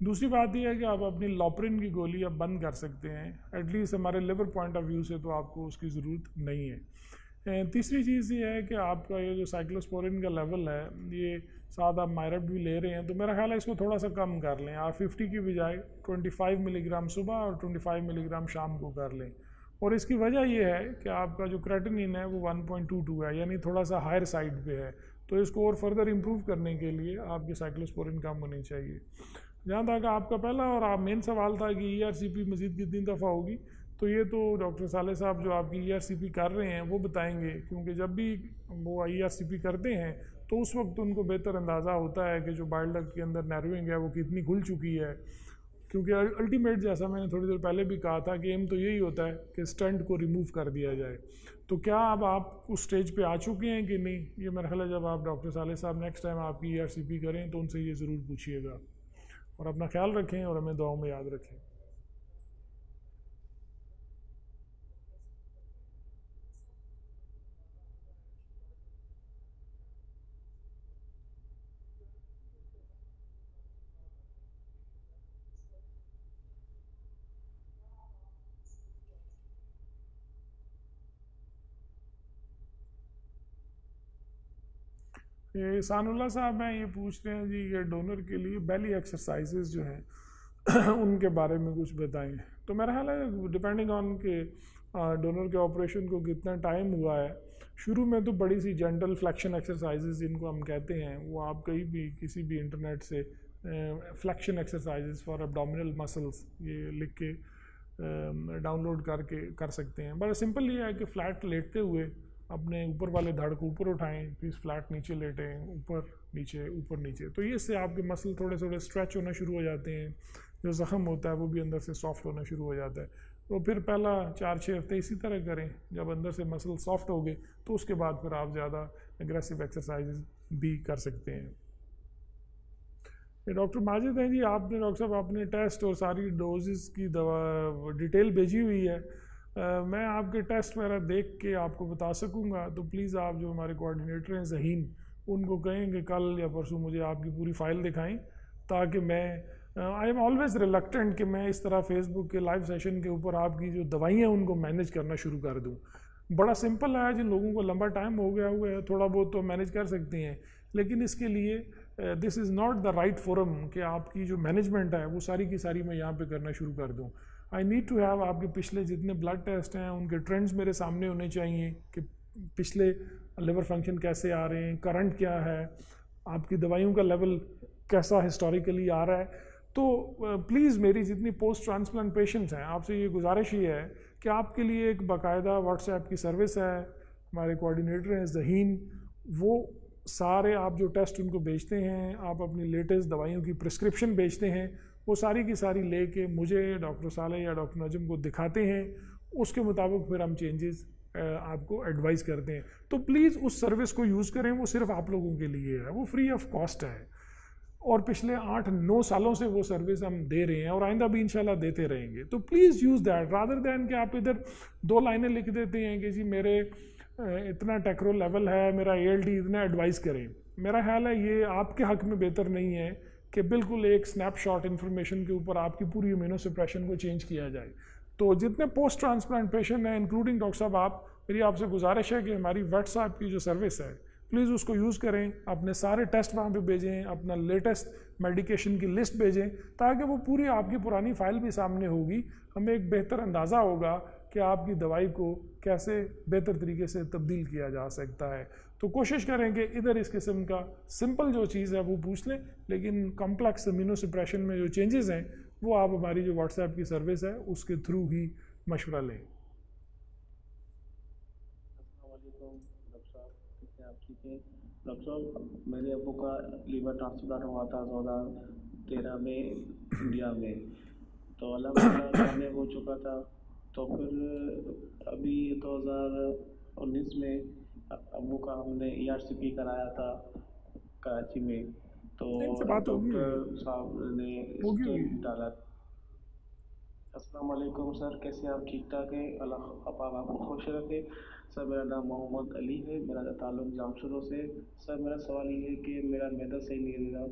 दूसरी बात यह है कि आप अपनी लॉपरिन की गोली अब बंद कर सकते हैं। एटलीस्ट हमारे लिवर पॉइंट ऑफ व्यू से तो आपको उसकी ज़रूरत नहीं है। तीसरी चीज़ ये है कि आपका ये जो साइक्लोस्पोरिन का लेवल है, ये साथ आप मायरप भी ले रहे हैं, तो मेरा ख्याल है इसको थोड़ा सा कम कर लें। आप 50 की बजाय 25 मिलीग्राम सुबह और 25 मिलीग्राम शाम को कर लें। और इसकी वजह यह है कि आपका जो क्रेटिनिन है वो 1.22 है, यानी थोड़ा सा हायर साइड पे है। तो इसको और फर्दर इम्प्रूव करने के लिए आपकी साइक्लोस्पोरिन कम होनी चाहिए। जहाँ तक आपका पहला और आप मेन सवाल था कि ERCP मज़ीद कितनी दफ़ा होगी, तो ये तो डॉक्टर साले साहब जो आपकी ERCP कर रहे हैं वो बताएंगे, क्योंकि जब भी वो ERCP करते हैं तो उस वक्त उनको बेहतर अंदाज़ा होता है कि जो बाइल डक्ट के अंदर नर्विंग है वो कितनी खुल चुकी है। क्योंकि अल्टीमेट, जैसा मैंने थोड़ी देर पहले भी कहा था, कि एम तो यही होता है कि स्टंट को रिमूव कर दिया जाए। तो क्या अब आप उस स्टेज पे आ चुके हैं कि नहीं, ये मेरा ख्याल है जब आप डॉक्टर साले साहब नेक्स्ट टाइम आपकी ERCP करें तो उनसे ये ज़रूर पूछिएगा। और अपना ख्याल रखें और हमें दुआओं में याद रखें। ये सानुल्लाह साहब हैं, ये पूछ रहे हैं जी ये डोनर के लिए बेली एक्सरसाइजेज जो हैं उनके बारे में कुछ बताएं। तो मेरा ख्याल है डिपेंडिंग ऑन के डोनर के ऑपरेशन को कितना टाइम हुआ है। शुरू में तो बड़ी सी जेंटल फ्लेक्शन एक्सरसाइजेज जिनको हम कहते हैं, वो आप कहीं भी किसी भी इंटरनेट से flexion exercises for abdominal muscles ये लिख के डाउनलोड करके कर सकते हैं। बड़ा सिंपल ये है कि फ्लैट लेटते हुए अपने ऊपर वाले धड़ को ऊपर उठाएं, फिर फ्लैट नीचे लेटें, ऊपर नीचे। तो ये इससे आपके मसल थोड़े थोड़े स्ट्रेच होना शुरू हो जाते हैं, जो ज़ख़म होता है वो भी अंदर से सॉफ्ट होना शुरू हो जाता है। तो फिर पहला 4-6 हफ्ते इसी तरह करें। जब अंदर से मसल सॉफ्ट हो गए तो उसके बाद फिर आप ज़्यादा एग्रेसिव एक्सरसाइज भी कर सकते हैं। ये डॉक्टर माजिद हैं जी, आपने डॉक्टर साहब आपने टेस्ट और सारी डोजेस की दवा डिटेल भेजी हुई है। मैं आपके टेस्ट वगैरह देख के आपको बता सकूंगा, तो प्लीज़ आप जो हमारे कोऑर्डिनेटर हैं ज़हीन, उनको कहें कि कल या परसों मुझे आपकी पूरी फ़ाइल दिखाएं, ताकि मैं आई एम ऑलवेज़ रिलक्टेंट कि मैं इस तरह फेसबुक के लाइव सेशन के ऊपर आपकी जो दवाइयाँ उनको मैनेज करना शुरू कर दूँ। बड़ा सिंपल है, जिन लोगों को लंबा टाइम हो गया हुआ है थोड़ा बहुत तो मैनेज कर सकते हैं, लेकिन इसके लिए this is not the right forum कि आपकी जो मैनेजमेंट है वो सारी की सारी मैं यहाँ पे करना शुरू कर दूँ। आई नीड टू हैव आपके पिछले जितने ब्लड टेस्ट हैं उनके ट्रेंड्स मेरे सामने होने चाहिए कि पिछले लिवर फंक्शन कैसे आ रहे हैं, करंट क्या है, आपकी दवाइयों का लेवल कैसा हिस्टोरिकली आ रहा है। तो प्लीज़ मेरी जितनी पोस्ट ट्रांसप्लांट पेशेंट्स हैं, आपसे ये गुजारिश ही है कि आपके लिए एक बाकायदा व्हाट्सएप की सर्विस है, हमारे कोऑर्डिनेटर हैं ज़हीन, वो सारे आप जो टेस्ट उनको भेजते हैं, आप अपनी लेटेस्ट दवाइयों की प्रिस्क्रिप्शन भेजते हैं, वो सारी की सारी लेके मुझे डॉक्टर साले या डॉक्टर नजम को दिखाते हैं, उसके मुताबिक फिर हम चेंजेस आपको एडवाइस करते हैं। तो प्लीज़ उस सर्विस को यूज़ करें, वो सिर्फ आप लोगों के लिए है, वो फ्री ऑफ कॉस्ट है, और पिछले 8-9 सालों से वो सर्विस हम दे रहे हैं और आइंदा भी इंशाल्लाह देते रहेंगे। तो please use that rather than कि आप इधर 2 लाइनें लिख देते हैं कि जी मेरे इतना टेक्रो लेवल है, मेरा ALT इतना एडवाइस करें। मेरा ख्याल है ये आपके हक में बेहतर नहीं है कि बिल्कुल एक स्नैपशॉट इन्फॉर्मेशन के ऊपर आपकी पूरी इम्यूनोसप्रेशन को चेंज किया जाए। तो जितने पोस्ट ट्रांसप्लांट पेशेंट हैं इंक्लूडिंग डॉक्टर साहब, मेरी आपसे गुजारिश है कि हमारी व्हाट्सएप की जो सर्विस है प्लीज़ उसको यूज़ करें, अपने सारे टेस्ट वहाँ पे भेजें, अपना लेटेस्ट मेडिकेशन की लिस्ट भेजें, ताकि वो पूरी आपकी पुरानी फाइल भी सामने होगी, हमें एक बेहतर अंदाज़ा होगा कि आपकी दवाई को कैसे बेहतर तरीके से तब्दील किया जा सकता है। तो कोशिश करें कि इधर इस किस्म का सिंपल जो चीज़ है वो पूछ लें, लेकिन कॉम्प्लेक्स इम्यूनोसप्रेशन में जो चेंजेस हैं वो आप हमारी जो व्हाट्सएप की सर्विस है उसके थ्रू ही मशवरा लें। डॉक्टर साहब, मेरे अब्बू का लीवर ट्रांसप्लांट हुआ था 2013 में इंडिया में, तो अल्हम्दुलिल्लाह कामयाब हो चुका था। तो फिर अभी 2019 में अब्बू का हमने ERCP कराया था, कराची में, तो इनसे बात होगी, डॉक्टर साहब ने होगी स्टेंट डाला। अस्सलाम वालेकुम सर, कैसे आप? ठीक ठाक हैं? अल्लाह पाक आपको खुश रखे। सर मेरा नाम मोहम्मद अली है, मेरा ताल्लुक जामशुरो से। सर मेरा सवाल ये है कि मेरा मैदा सही नहीं रहा,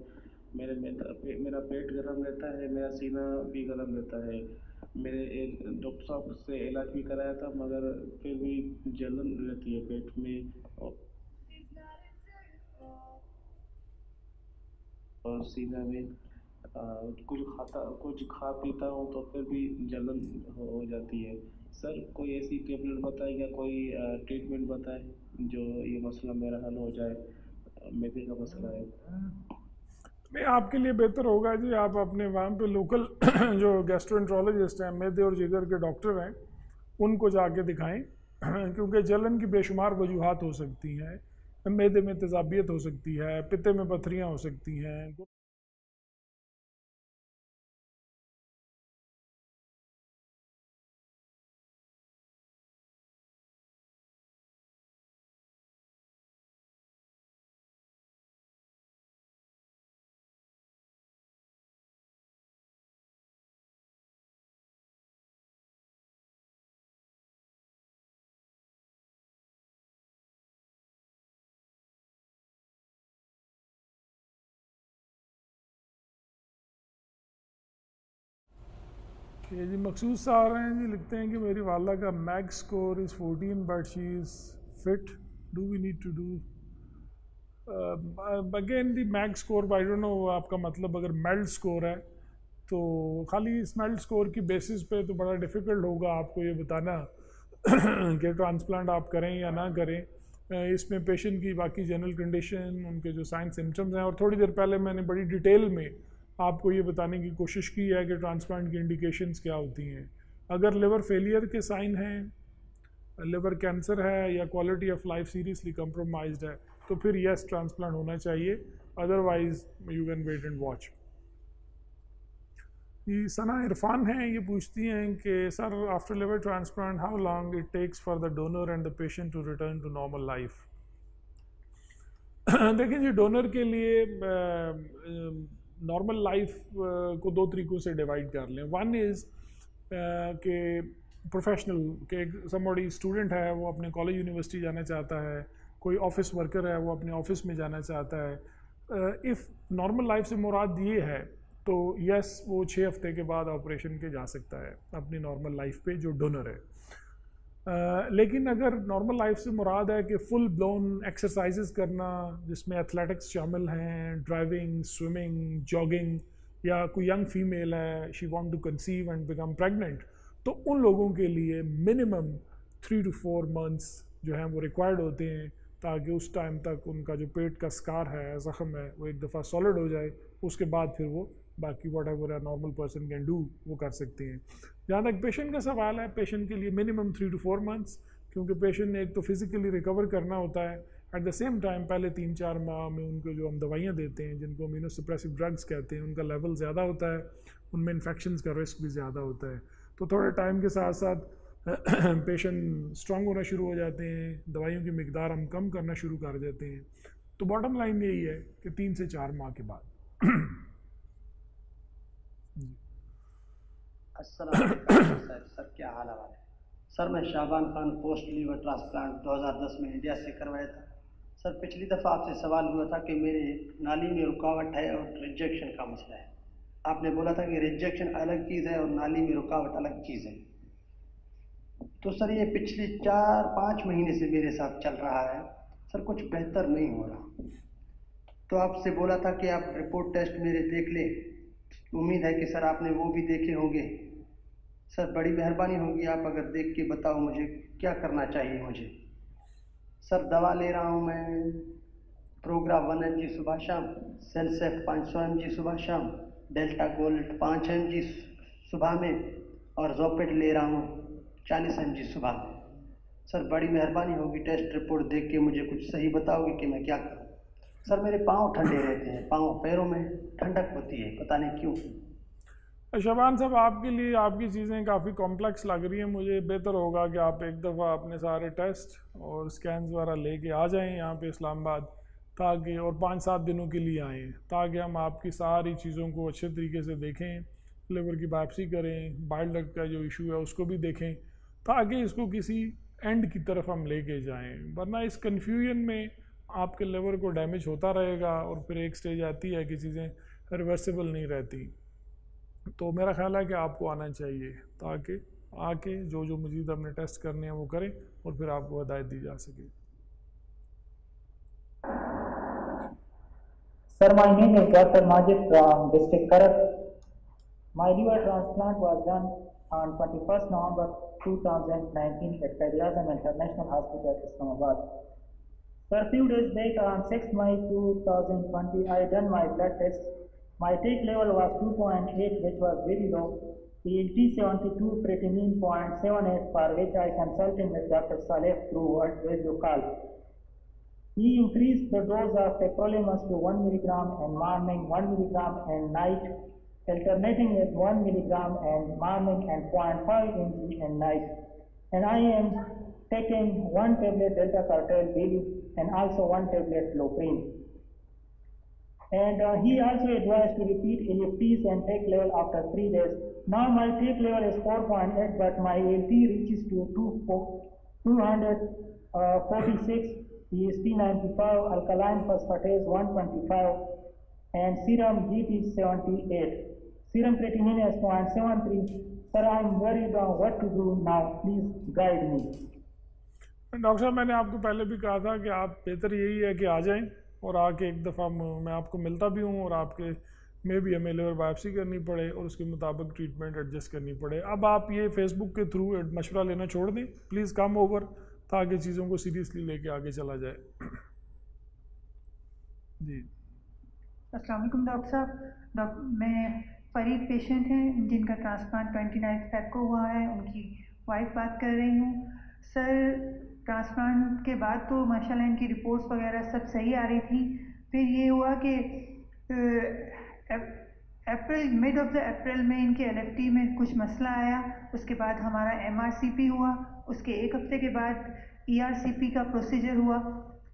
मेरा पेट गर्म रहता है, मेरा सीना भी गर्म रहता है। मैंने एक डॉक्टर साहब से इलाज भी कराया था, मगर फिर भी जलन रहती है पेट में और सीना में। कुछ खा पीता हूँ तो फिर भी जलन हो जाती है। सर कोई ऐसी टेबलेट बताए या कोई ट्रीटमेंट बताए जो ये मसला मेरा हल हो जाए, मैदे का मसला है। नहीं, आपके लिए बेहतर होगा जी आप अपने वहाँ पे लोकल जो गैस्ट्रोएंट्रोलॉजिस्ट हैं, मैदे और जिगर के डॉक्टर हैं, उनको जाके दिखाएं क्योंकि जलन की बेशुमार वजूहात हो सकती हैं। मैदे में तेजाबियत हो सकती है, पित्ते में पथरियाँ हो सकती हैं। ये जी मकसूद से आ रहे हैं जी, लिखते हैं कि मेरी वाला का mag score is 14 but she is fit, do we need to do again the mag score. I don't know आपका मतलब अगर मेल्ट स्कोर है तो खाली स्मेल्ट स्कोर की बेसिस पे तो बड़ा डिफ़िकल्ट होगा आपको ये बताना कि ट्रांसप्लांट आप करें या ना करें। इसमें पेशेंट की बाकी जनरल कंडीशन, उनके जो साइन सिम्टम्स हैं, और थोड़ी देर पहले मैंने बड़ी डिटेल में आपको ये बताने की कोशिश की है कि ट्रांसप्लांट की इंडिकेशंस क्या होती हैं। अगर लिवर फेलियर के साइन हैं, लिवर कैंसर है या quality of life seriously compromised है, तो फिर यस ट्रांसप्लांट होना चाहिए, otherwise you can wait and watch. ये सना इरफान हैं, ये पूछती हैं कि sir after liver transplant how long it takes for the donor and the patient to return to normal life. देखिए जी, डोनर के लिए नॉर्मल लाइफ को दो तरीक़ों से डिवाइड कर लें। वन इज़ कि प्रोफेशनल, के समबडी स्टूडेंट है, वो अपने कॉलेज यूनिवर्सिटी जाना चाहता है, कोई ऑफिस वर्कर है, वो अपने ऑफिस में जाना चाहता है। इफ़ नॉर्मल लाइफ से मुराद ये है तो यस, वो 6 हफ्ते के बाद ऑपरेशन के जा सकता है अपनी नॉर्मल लाइफ पे जो डोनर है। लेकिन अगर नॉर्मल लाइफ से मुराद है कि फुल ब्लोन एक्सरसाइजेस करना जिसमें एथलेटिक्स शामिल हैं, ड्राइविंग, स्विमिंग, जॉगिंग, या कोई यंग फीमेल है, she want to conceive and become pregnant, तो उन लोगों के लिए मिनिमम 3 to 4 months जो हैं वो रिक्वायर्ड होते हैं, ताकि उस टाइम तक उनका जो पेट का स्कार है, ज़ख़म है, वो एक दफ़ा सॉलिड हो जाए। उसके बाद फिर वो बाकी what ever a normal person can do वो कर सकते हैं। जहाँ तक पेशेंट का सवाल है, पेशेंट के लिए मिनिमम 3 to 4 months, क्योंकि पेशेंट ने एक तो फिज़िकली रिकवर करना होता है, एट द सेम टाइम पहले 3-4 माह में उनको जो हम दवाइयाँ देते हैं जिनको इम्यूनोसप्रेसिव ड्रग्स कहते हैं, उनका लेवल ज़्यादा होता है, उनमें इन्फेक्शंस का रिस्क भी ज़्यादा होता है। तो थोड़े टाइम के साथ साथ पेशेंट स्ट्रॉन्ग होना शुरू हो जाते हैं, दवाइयों की मिकदार हम कम करना शुरू कर देते हैं। तो बॉटम लाइन यही है कि 3 से 4 माह के बाद। अस्सलाम वालेकुम सर, क्या हाल है? सर मैं शाबान खान, पोस्ट लीवर ट्रांसप्लांट 2010 में इंडिया से करवाया था। सर पिछली दफ़ा आपसे सवाल हुआ था कि मेरे नाली में रुकावट है और रिजेक्शन का मसला है। आपने बोला था कि रिजेक्शन अलग चीज़ है और नाली में रुकावट अलग चीज़ है। तो सर ये पिछले 4-5 महीने से मेरे साथ चल रहा है सर, कुछ बेहतर नहीं हो रहा। तो आपसे बोला था कि आप रिपोर्ट टेस्ट मेरे देख लें, उम्मीद है कि सर आपने वो भी देखे होंगे। सर बड़ी मेहरबानी होगी आप अगर देख के बताओ मुझे क्या करना चाहिए मुझे। सर दवा ले रहा हूँ मैं, प्रोग्रा 1 mg सुबह शाम, सेलसेफ 500 mg सुबह शाम, डेल्टा गोल्ड 5 mg सुबह में, और जोपेट ले रहा हूँ 40 mg सुबह में। सर बड़ी मेहरबानी होगी, टेस्ट रिपोर्ट देख के मुझे कुछ सही बताओगे कि मैं क्या करूँ। सर मेरे पाँव ठंडे रहते हैं, पाँव पैरों में ठंडक होती है, पता नहीं क्यों। शबान साहब, आपके लिए आपकी चीज़ें काफ़ी कॉम्प्लेक्स लग रही हैं। मुझे बेहतर होगा कि आप एक दफ़ा अपने सारे टेस्ट और स्कैन्स वगैरह लेके आ जाएं यहाँ पे इस्लामाबाद। ताकि और 5-7 दिनों के लिए आएँ, ताकि हम आपकी सारी चीज़ों को अच्छे तरीके से देखें, लिवर की बायोप्सी करें, बाइल डक्ट का जो इशू है उसको भी देखें, ताकि इसको किसी एंड की तरफ हम लेके जाएं। वरना इस कन्फ्यूजन में आपके लिवर को डैमेज होता रहेगा और फिर एक स्टेज आती है कि चीज़ें रिवर्सिबल नहीं रहती। तो मेरा ख्याल है कि आपको आना चाहिए, ताकि आके जो जो मज़ीद हमने टेस्ट करने हैं वो करें और फिर आपको हदायत दी जा सके। Sir, my name is Dr. Majid from District Karak. My liver transplant was done on 21st November 2019 at Quaid-e-Azam International Hospital, Islamabad. Sir, few days back on 6 May 2020, I done my blood test. My take level was 2.8, which was very low. PLT 72, creatinine 0.78, for which I consulted with Dr. Saleh through video call. He increased the dose of tacrolimus to 1 milligram in morning, 1 milligram in night, alternating with 1 milligram in morning and 0.5 mg in night. And I am taking 1 tablet delta cartel daily and also 1 tablet Loprine. And he also advised to repeat EFTs and take level after 3 days. Now my take level is 4.8, but my ALT reaches to 246. EST 95, alkaline phosphatase 125, and serum GT 78. Serum creatinine is 0.73. Sir, I am worried on what to do now. Please guide me. Doctor साहब, मैंने आपको पहले भी कहा था कि आप बेहतर यही है कि आ जाएं और आके एक दफ़ा मैं आपको मिलता भी हूं और आपके में भी हमें लिवर बायोप्सी करनी पड़े और उसके मुताबिक ट्रीटमेंट एडजस्ट करनी पड़े। अब आप ये फेसबुक के थ्रू मशवरा लेना छोड़ दें, प्लीज़ कम ओवर, ताकि चीज़ों को सीरियसली लेके आगे चला जाए। जी अस्सलाम वालेकुम डॉक्टर साहब। मैं फरीद पेशेंट हैं जिनका ट्रांसप्लांट 29 फेब को हुआ है, उनकी वाइफ बात कर रही हूँ। सर, ट्रांसप्लांट के बाद तो माशाल्लाह इनकी रिपोर्ट्स वगैरह सब सही आ रही थी। फिर ये हुआ कि मिड ऑफ द अप्रैल में इनके LFT में कुछ मसला आया। उसके बाद हमारा MRCP हुआ। उसके एक हफ्ते के बाद ERCP का प्रोसीजर हुआ,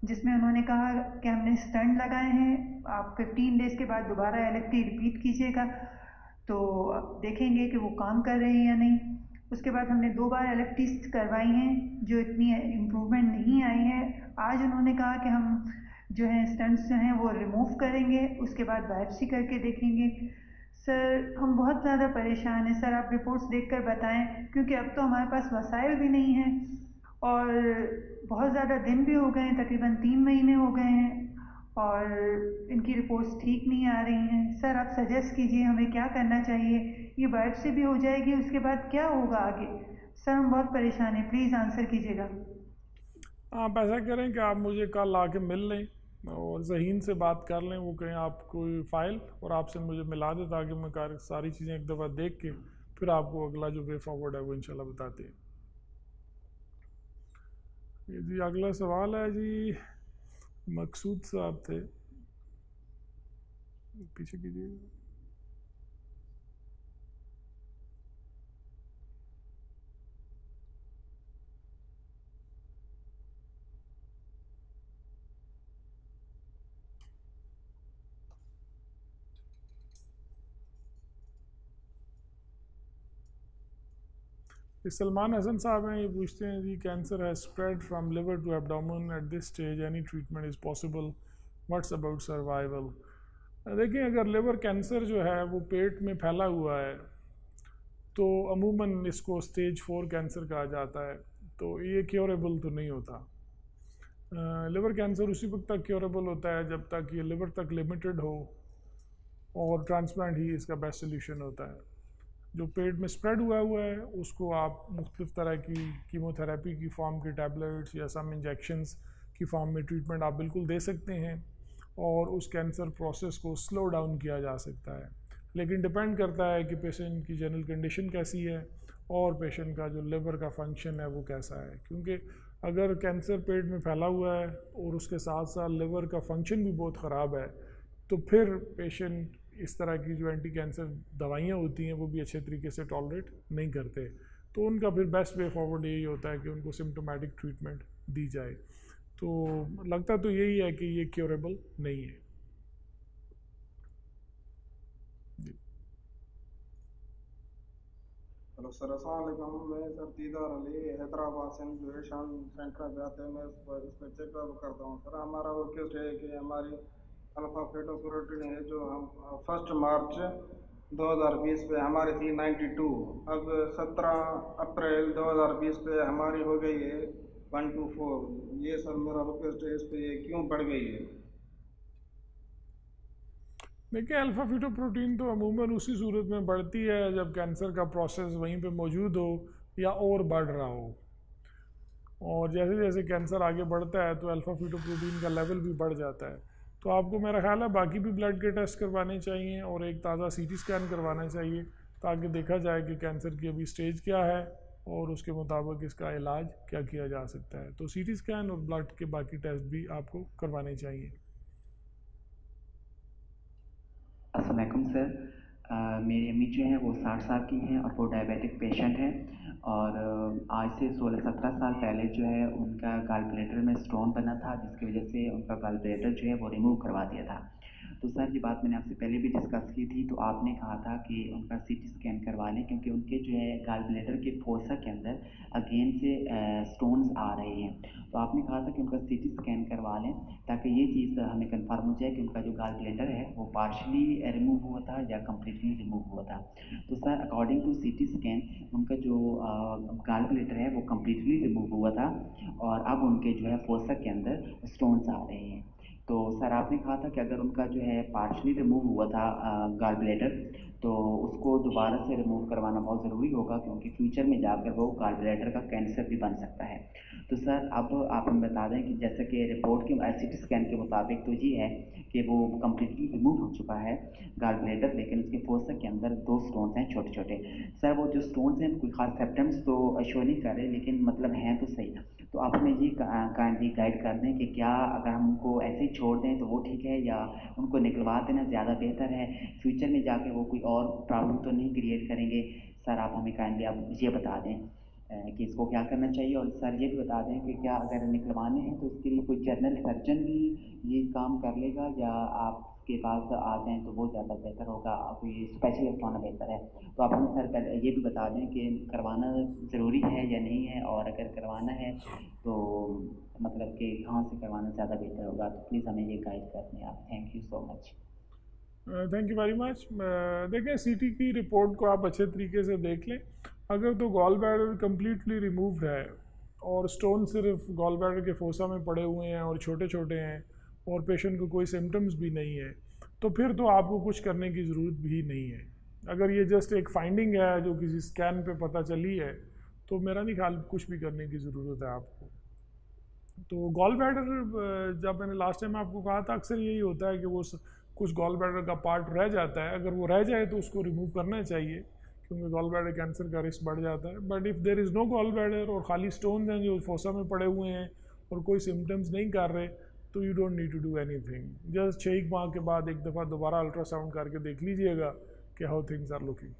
जिसमें उन्होंने कहा कि हमने स्टंट लगाए हैं, आप 15 डेज़ के बाद दोबारा LFT रिपीट कीजिएगा, तो देखेंगे कि वो काम कर रहे हैं या नहीं। उसके बाद हमने 2 बार LFTs करवाई हैं, जो इतनी इम्प्रूवमेंट नहीं आई है। आज उन्होंने कहा कि हम जो है स्टंट्स जो हैं वो रिमूव करेंगे, उसके बाद बायोप्सी करके देखेंगे। सर, हम बहुत ज़्यादा परेशान हैं। सर, आप रिपोर्ट्स देखकर बताएं, क्योंकि अब तो हमारे पास वसाइल भी नहीं हैं और बहुत ज़्यादा दिन भी हो गए हैं, तकरीबन 3 महीने हो गए हैं और इनकी रिपोर्ट्स ठीक नहीं आ रही हैं। सर, आप सजेस्ट कीजिए हमें क्या करना चाहिए। ये बायोप्सी भी हो जाएगी, उसके बाद क्या होगा आगे? सर, हम बहुत परेशान हैं, प्लीज़ आंसर कीजिएगा। आप ऐसा करें कि आप मुझे कल आके मिल लें और ज़हीन से बात कर लें, वो कहें आपको फ़ाइल और आपसे मुझे मिला दें, ताकि मैं सारी चीज़ें एक दफ़ा देख के फिर आपको अगला जो वे फॉरवर्ड है वो इंशाल्लाह बताते हैं। जी अगला सवाल है जी, मकसूद साहब थे, पीछे कीजिए। सलमान हसन साहब हैं, ये पूछते हैं जी, कैंसर है spread from liver to abdomen at this stage, any treatment is possible, what's about survival? देखिए, अगर लिवर कैंसर जो है वो पेट में फैला हुआ है तो अमूमन इसको स्टेज 4 कैंसर कहा जाता है, तो ये क्योरेबल तो नहीं होता। लिवर कैंसर उसी वक्त तक क्योरेबल होता है जब तक ये लिवर तक लिमिटेड हो और ट्रांसप्लांट ही इसका बेस्ट सोल्यूशन होता है। जो पेट में स्प्रेड हुआ है उसको आप मुख्तलिफ़ तरह की कीमोथेरेपी की फॉर्म की टैबलेट्स या सम इंजेक्शंस की फॉर्म में ट्रीटमेंट आप बिल्कुल दे सकते हैं और उस कैंसर प्रोसेस को स्लो डाउन किया जा सकता है, लेकिन डिपेंड करता है कि पेशेंट की जनरल कंडीशन कैसी है और पेशेंट का जो लिवर का फंक्शन है वो कैसा है। क्योंकि अगर कैंसर पेट में फैला हुआ है और उसके साथ साथ लिवर का फंक्शन भी बहुत ख़राब है, तो फिर पेशेंट इस तरह की जो एंटी कैंसर दवाइयाँ होती हैं वो भी अच्छे तरीके से टॉलरेट नहीं करते, तो उनका फिर बेस्ट वे फॉरवर्ड यही होता है कि उनको सिम्टोमेटिक ट्रीटमेंट दी जाए। तो लगता तो यही है कि ये क्योरेबल नहीं है। हेलो सर, अस्सलाम वालेकुम। मैं सर दीदार अली हैदराबाद से ग्रेजुएशन सेंटर पे आते हैं, मैं इस पर चेकअप करता हूँ। सर हमारा रिक्वेस्ट है कि हमारी अल्फा फेटोप्रोटीन है जो हम 1 मार्च 2020 पे हमारी थी 92, अब 17 अप्रैल 2020 पे हमारी हो गई है 124। ये सर मेरा रिक्वेस्ट है, इस पर ये क्यों बढ़ गई है? देखिए, अल्फा फीटोप्रोटीन तो अमूमन उसी सूरत में बढ़ती है जब कैंसर का प्रोसेस वहीं पे मौजूद हो या और बढ़ रहा हो, और जैसे जैसे कैंसर आगे बढ़ता है तो अल्फा फीटोप्रोटीन का लेवल भी बढ़ जाता है। तो आपको मेरा ख्याल है बाकी भी ब्लड के टेस्ट करवाने चाहिए और एक ताज़ा सीटी स्कैन करवाना चाहिए ताकि देखा जाए कि कैंसर की अभी स्टेज क्या है और उसके मुताबिक इसका इलाज क्या किया जा सकता है। तो सीटी स्कैन और ब्लड के बाकी टेस्ट भी आपको करवाने चाहिए। अस्सलाम वालेकुम सर, मेरी अम्मी जो हैं वो 60 साल की हैं और वो डायबिटिक पेशेंट हैं, और आज से 16-17 साल पहले जो है उनका गॉल ब्लैडर में स्टोन बना था, जिसकी वजह से उनका गॉल ब्लैडर जो है वो रिमूव करवा दिया था। तो सर ये बात मैंने आपसे पहले भी डिस्कस की थी, तो आपने कहा था कि उनका सीटी स्कैन करवा लें क्योंकि उनके जो है गॉल ब्लैडर के फोसा के अंदर अगेन से स्टोन्स आ रहे हैं। तो आपने कहा था कि उनका सीटी स्कैन करवा लें ताकि ये चीज़ हमें कंफर्म हो जाए कि उनका जो गॉल ब्लैडर है वो पार्शली रिमूव हुआ था या कम्प्लीटली रिमूव हुआ था। तो sir according to CT scan उनका जो गॉल ब्लैडर है वो कम्प्लीटली रिमूव हुआ था और अब उनके जो है फोसा के अंदर स्टोन्स आ रहे हैं। तो सर आपने कहा था कि अगर उनका जो है पार्शली रिमूव हुआ था गॉल ब्लैडर, तो उसको दोबारा से रिमूव करवाना बहुत ज़रूरी होगा क्योंकि फ्यूचर में जाकर वो गॉल ब्लैडर का कैंसर भी बन सकता है। तो सर अब आप हमें बता दें कि जैसे कि रिपोर्ट के सीटी स्कैन के मुताबिक तो ये है कि वो कम्प्लीटली रिमूव हो चुका है गॉल ब्लैडर, लेकिन उसके फोसा के अंदर 2 स्टोन्स हैं छोटे छोटे। सर वो जो स्टोन्स हैं कोई खास सिम्टम्स तो शो नहीं कर रहे, लेकिन मतलब हैं तो सही। तो आप हमें ये काइंडली गाइड कर दें कि क्या अगर हम उनको ऐसे ही छोड़ दें तो वो ठीक है या उनको निकलवा देना ज़्यादा बेहतर है, फ्यूचर में जाके वो कोई और प्रॉब्लम तो नहीं क्रिएट करेंगे। सर आप हमें काइंडली आप ये बता दें कि इसको क्या करना चाहिए, और सर ये भी बता दें कि क्या अगर निकलवाने हैं तो इसके लिए कोई जनरल सर्जन भी ये काम कर लेगा या आपके पास आ जाएं तो वो ज़्यादा बेहतर होगा, कोई स्पेशलिस्ट होना बेहतर है। तो आप हमें सर पहले ये भी बता दें कि करवाना ज़रूरी है या नहीं है, और अगर करवाना है तो मतलब कि कहाँ से करवाना ज़्यादा बेहतर होगा। तो प्लीज़ हमें ये गाइड कर दें आप। Thank you so much. Thank you very much. देखें, सीटी की रिपोर्ट को आप अच्छे तरीके से देख लें। अगर तो गॉल ब्लैडर कम्प्लीटली रिमूव्ड है और स्टोन सिर्फ गॉल ब्लैडर के फोसा में पड़े हुए हैं और छोटे छोटे हैं और पेशेंट को कोई सिम्टम्स भी नहीं है, तो फिर तो आपको कुछ करने की ज़रूरत भी नहीं है। अगर ये जस्ट एक फाइंडिंग है जो किसी स्कैन पे पता चली है तो मेरा नहीं ख्याल कुछ भी करने की ज़रूरत है आपको। तो गॉल ब्लैडर, जब मैंने लास्ट टाइम आपको कहा था, अक्सर यही होता है कि वो कुछ गॉल ब्लैडर का पार्ट रह जाता है। अगर वो रह जाए तो उसको रिमूव करना चाहिए क्योंकि गॉल ब्लैडर कैंसर का रिस्क बढ़ जाता है। But if there is no gall bladder और खाली स्टोन्स हैं जो फोसा में पड़े हुए हैं और कोई सिम्टम्स नहीं कर रहे, तो you don't need to do anything. Just 6 माह के बाद एक दफ़ा दोबारा अल्ट्रासाउंड करके देख लीजिएगा कि हाउ थिंग्स आर लुकिंग।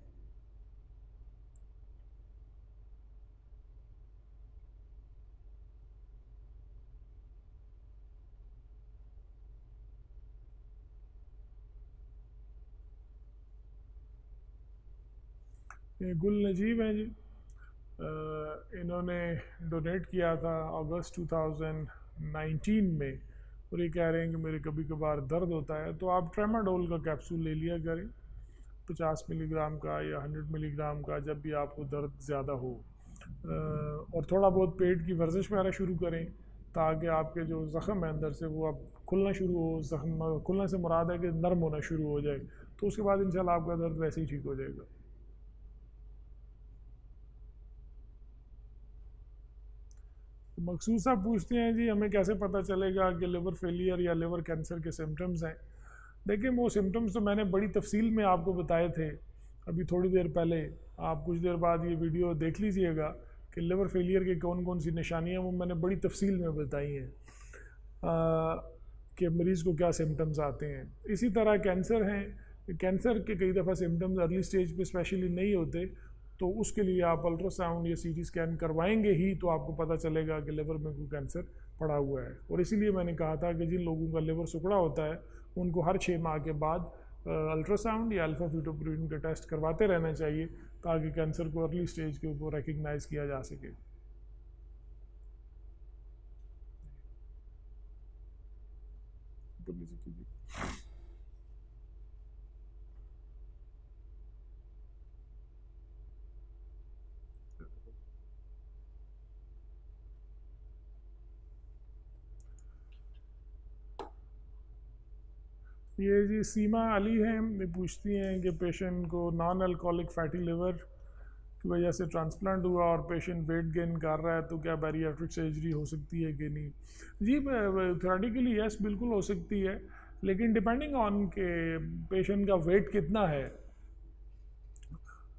ये गुल नजीब हैं जी, इन्होंने डोनेट किया था अगस्त 2019 में और ये कह रहे हैं कि मेरे कभी कभार दर्द होता है, तो आप ट्रेमाडोल का कैप्सूल ले लिया करें 50 मिलीग्राम का या 100 मिलीग्राम का जब भी आपको दर्द ज़्यादा हो, और थोड़ा बहुत पेट की वर्जिश वगैरह शुरू करें ताकि आपके जो ज़ख़म है अंदर से वो अब खुलना शुरू हो। ज़ख़म खुलने से मुराद है कि नरम होना शुरू हो जाए, तो उसके बाद इंशाल्लाह आपका दर्द वैसे ही ठीक हो जाएगा। मकसूद साहब पूछते हैं जी हमें कैसे पता चलेगा कि लिवर फेलियर या लिवर कैंसर के सिम्टम्स हैं। देखिए, वो सिम्टम्स तो मैंने बड़ी तफसील में आपको बताए थे अभी थोड़ी देर पहले। आप कुछ देर बाद ये वीडियो देख लीजिएगा कि लिवर फेलियर के कौन कौन सी निशानियाँ वो मैंने बड़ी तफसील में बताई हैं कि मरीज़ को क्या सिम्टम्स आते हैं। इसी तरह कैंसर हैं, कैंसर के कई दफ़ा सिम्टम्स अर्ली स्टेज पे स्पेशली नहीं होते, तो उसके लिए आप अल्ट्रासाउंड या सीटी स्कैन करवाएंगे ही तो आपको पता चलेगा कि लिवर में कोई कैंसर पड़ा हुआ है। और इसीलिए मैंने कहा था कि जिन लोगों का लिवर सिकुड़ा होता है उनको हर 6 माह के बाद अल्ट्रासाउंड या अल्फा फीटोप्रोटीन का टेस्ट करवाते रहना चाहिए ताकि कैंसर को अर्ली स्टेज के ऊपर रिकग्नाइज किया जा सके। ये जी सीमा अली हैं, ये पूछती हैं कि पेशेंट को नॉन अल्कोहलिक फैटी लिवर की वजह से ट्रांसप्लांट हुआ और पेशेंट वेट गेन कर रहा है तो क्या बैरियाट्रिक सर्जरी हो सकती है कि नहीं। जी थ्योरेटिकली यस बिल्कुल हो सकती है, लेकिन डिपेंडिंग ऑन के पेशेंट का वेट कितना है।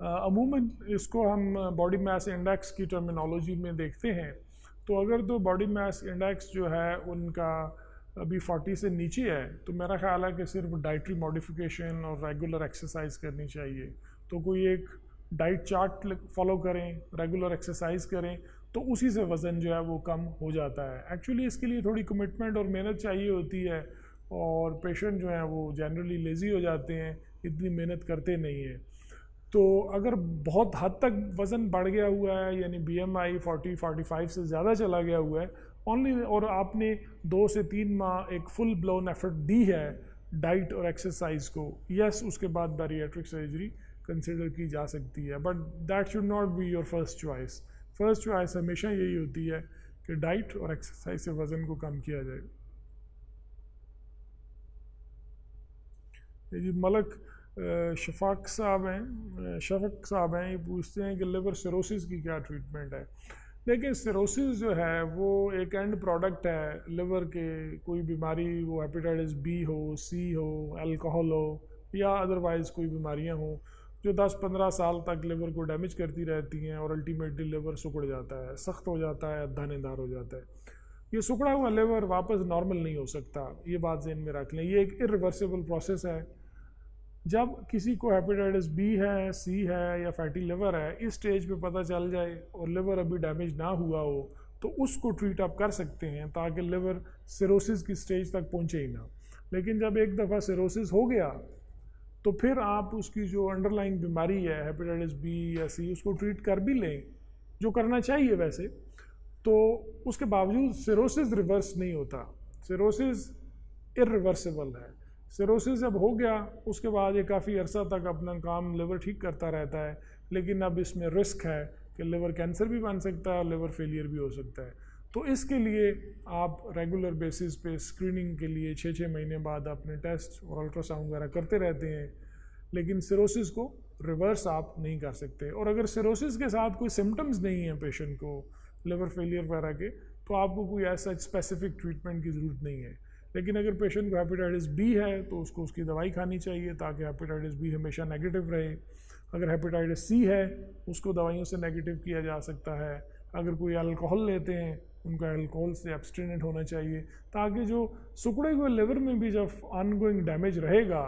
अमूमन इसको हम बॉडी मास इंडेक्स की टर्मिनोलॉजी में देखते हैं, तो अगर तो बॉडी मास इंडेक्स जो है उनका अभी 40 से नीचे है तो मेरा ख्याल है कि सिर्फ डाइटरी मॉडिफिकेशन और रेगुलर एक्सरसाइज करनी चाहिए। तो कोई एक डाइट चार्ट फॉलो करें, रेगुलर एक्सरसाइज करें, तो उसी से वज़न जो है वो कम हो जाता है। एक्चुअली इसके लिए थोड़ी कमिटमेंट और मेहनत चाहिए होती है और पेशेंट जो हैं वो जनरली लेज़ी हो जाते हैं, इतनी मेहनत करते नहीं हैं। तो अगर बहुत हद तक वज़न बढ़ गया हुआ है यानी BMI 40-45 से ज़्यादा चला गया हुआ है ओनली, और आपने 2 से 3 माह एक फुल ब्लोन एफर्ट दी है डाइट और एक्सरसाइज को, यस उसके बाद बैरियाट्रिक सर्जरी कंसिडर की जा सकती है, but that should not be your first choice. First choice हमेशा यही होती है कि डाइट और एक्सरसाइज से वज़न को कम किया जाए। ये मलक शफाक साहब हैं, ये पूछते हैं कि लिवर सिरोसिस की क्या ट्रीटमेंट है। देखिए सिरोसिस जो है वो एक एंड प्रोडक्ट है लिवर के, कोई बीमारी वो हेपेटाइटिस बी हो, सी हो, अल्कोहल हो या अदरवाइज़ कोई बीमारियां हो जो 10-15 साल तक लिवर को डैमेज करती रहती हैं और अल्टीमेटली लिवर सिकुड़ जाता है, सख्त हो जाता है, दानेदार हो जाता है। ये सिकुड़ा हुआ लिवर वापस नॉर्मल नहीं हो सकता, ये बात ज़हन में रख लें। ये एक इरिवर्सिबल प्रोसेस है। जब किसी को हेपेटाइटिस बी है, सी है या फैटी लिवर है, इस स्टेज पे पता चल जाए और लिवर अभी डैमेज ना हुआ हो तो उसको ट्रीट अप कर सकते हैं ताकि लिवर सिरोसिस की स्टेज तक पहुंचे ही ना। लेकिन जब एक दफ़ा सिरोसिस हो गया तो फिर आप उसकी जो अंडरलाइंग बीमारी है हेपेटाइटिस बी या सी उसको ट्रीट कर भी लें, जो करना चाहिए वैसे, तो उसके बावजूद सिरोसिस रिवर्स नहीं होता। सिरोसिस इरिवर्सिबल है। सिरोसिस जब हो गया उसके बाद ये काफ़ी अरसा तक अपना काम लिवर ठीक करता रहता है, लेकिन अब इसमें रिस्क है कि लिवर कैंसर भी बन सकता है और लिवर फेलियर भी हो सकता है। तो इसके लिए आप रेगुलर बेसिस पे स्क्रीनिंग के लिए 6-6 महीने बाद अपने टेस्ट और अल्ट्रासाउंड वगैरह करते रहते हैं, लेकिन सिरोसिस को रिवर्स आप नहीं कर सकते। और अगर सिरोसिस के साथ कोई सिम्टम्स नहीं है पेशेंट को लिवर फेलियर वगैरह के, तो आपको कोई ऐसा स्पेसिफिक ट्रीटमेंट की ज़रूरत नहीं है। लेकिन अगर पेशेंट को हेपेटाइटिस बी है तो उसको उसकी दवाई खानी चाहिए ताकि हेपेटाइटिस बी हमेशा नेगेटिव रहे। अगर हेपेटाइटिस सी है उसको दवाइयों से नेगेटिव किया जा सकता है। अगर कोई अल्कोहल लेते हैं उनका अल्कोहल से एब्सटिनेंट होना चाहिए ताकि जो सिकुड़े हुए लिवर में भी जब ऑनगोइंग डैमेज रहेगा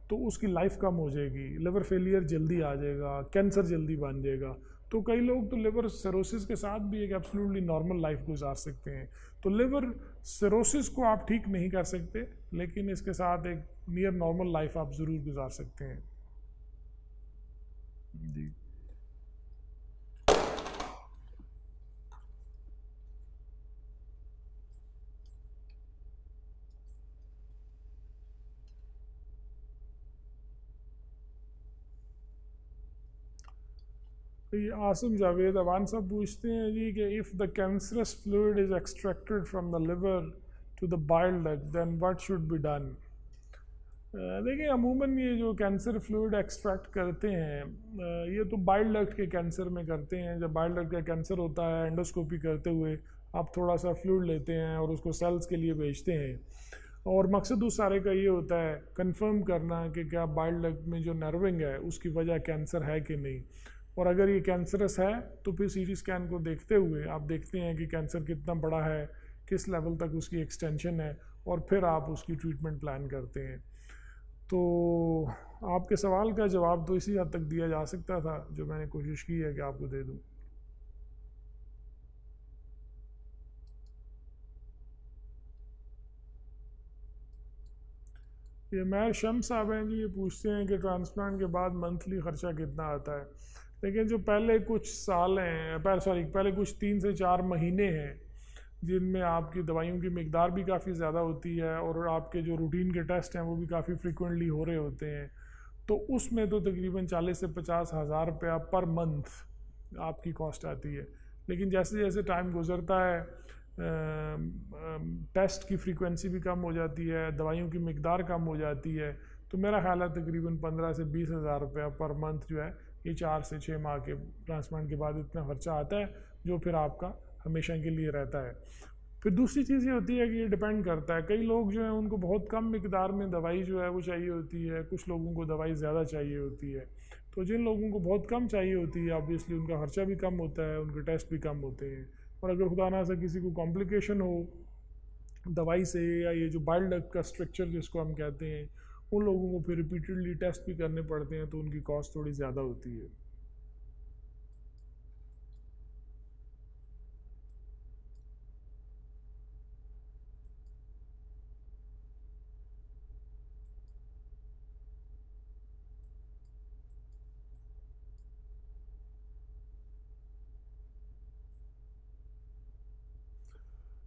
तो उसकी लाइफ कम हो जाएगी, लिवर फेलियर जल्दी आ जाएगा, कैंसर जल्दी बन जाएगा। तो कई लोग तो लिवर सिरोसिस के साथ भी एक एब्सोल्युटली नॉर्मल लाइफ गुजार सकते हैं। तो लिवर सिरोसिस को आप ठीक नहीं कर सकते, लेकिन इसके साथ एक नियर नॉर्मल लाइफ आप ज़रूर गुजार सकते हैं। जी आसिम जावेद अवान साहब पूछते हैं जी कि if the cancerous fluid is extracted from the liver to the bile duct then what should be done. देखिए अमूमन ये जो कैंसर फ्लूइड एक्सट्रैक्ट करते हैं ये तो बाइल डक्ट के कैंसर में करते हैं। जब बाइल डक्ट का कैंसर होता है एंडोस्कोपी करते हुए आप थोड़ा सा फ्लूइड लेते हैं और उसको सेल्स के लिए भेजते हैं, और मकसद उस सारे का ये होता है कंफर्म करना कि क्या बाइल डक्ट में जो नर्विंग है उसकी वजह कैंसर है कि नहीं। और अगर ये कैंसरस है तो फिर सीटी स्कैन को देखते हुए आप देखते हैं कि कैंसर कितना बड़ा है, किस लेवल तक उसकी एक्सटेंशन है, और फिर आप उसकी ट्रीटमेंट प्लान करते हैं। तो आपके सवाल का जवाब तो इसी हद तक दिया जा सकता था जो मैंने कोशिश की है कि आपको दे दूं। ये महर शम्स साहब हैं जी, ये पूछते हैं कि ट्रांसप्लांट के बाद मंथली ख़र्चा कितना आता है। लेकिन जो पहले कुछ साल हैं, पहले कुछ 3 से 4 महीने हैं जिनमें आपकी दवाइयों की मिकदार भी काफ़ी ज़्यादा होती है और आपके जो रूटीन के टेस्ट हैं वो भी काफ़ी फ्रीक्वेंटली हो रहे होते हैं, तो उसमें तो तकरीबन 40 से 50 हज़ार रुपया पर मंथ आपकी कॉस्ट आती है। लेकिन जैसे जैसे टाइम गुजरता है टेस्ट की फ्रीक्वेंसी भी कम हो जाती है, दवाइयों की मिकदार कम हो जाती है, तो मेरा ख्याल है तकरीबन 15 से 20 हज़ार रुपया पर मंथ जो है ये 4 से 6 माह के ट्रांसप्लांट के बाद इतना खर्चा आता है जो फिर आपका हमेशा के लिए रहता है। फिर दूसरी चीज़ ये होती है कि ये डिपेंड करता है, कई लोग जो हैं उनको बहुत कम मिकदार में दवाई जो है वो चाहिए होती है, कुछ लोगों को दवाई ज़्यादा चाहिए होती है। तो जिन लोगों को बहुत कम चाहिए होती है ऑब्वियसली उनका खर्चा भी कम होता है, उनके टेस्ट भी कम होते हैं। और अगर खुदा ना से किसी को कॉम्प्लिकेशन हो दवाई से, या ये जो बाइल डक्ट का स्ट्रक्चर जिसको हम कहते हैं, उन लोगों को फिर रिपीटेडली टेस्ट भी करने पड़ते हैं, तो उनकी कॉस्ट थोड़ी ज़्यादा होती है।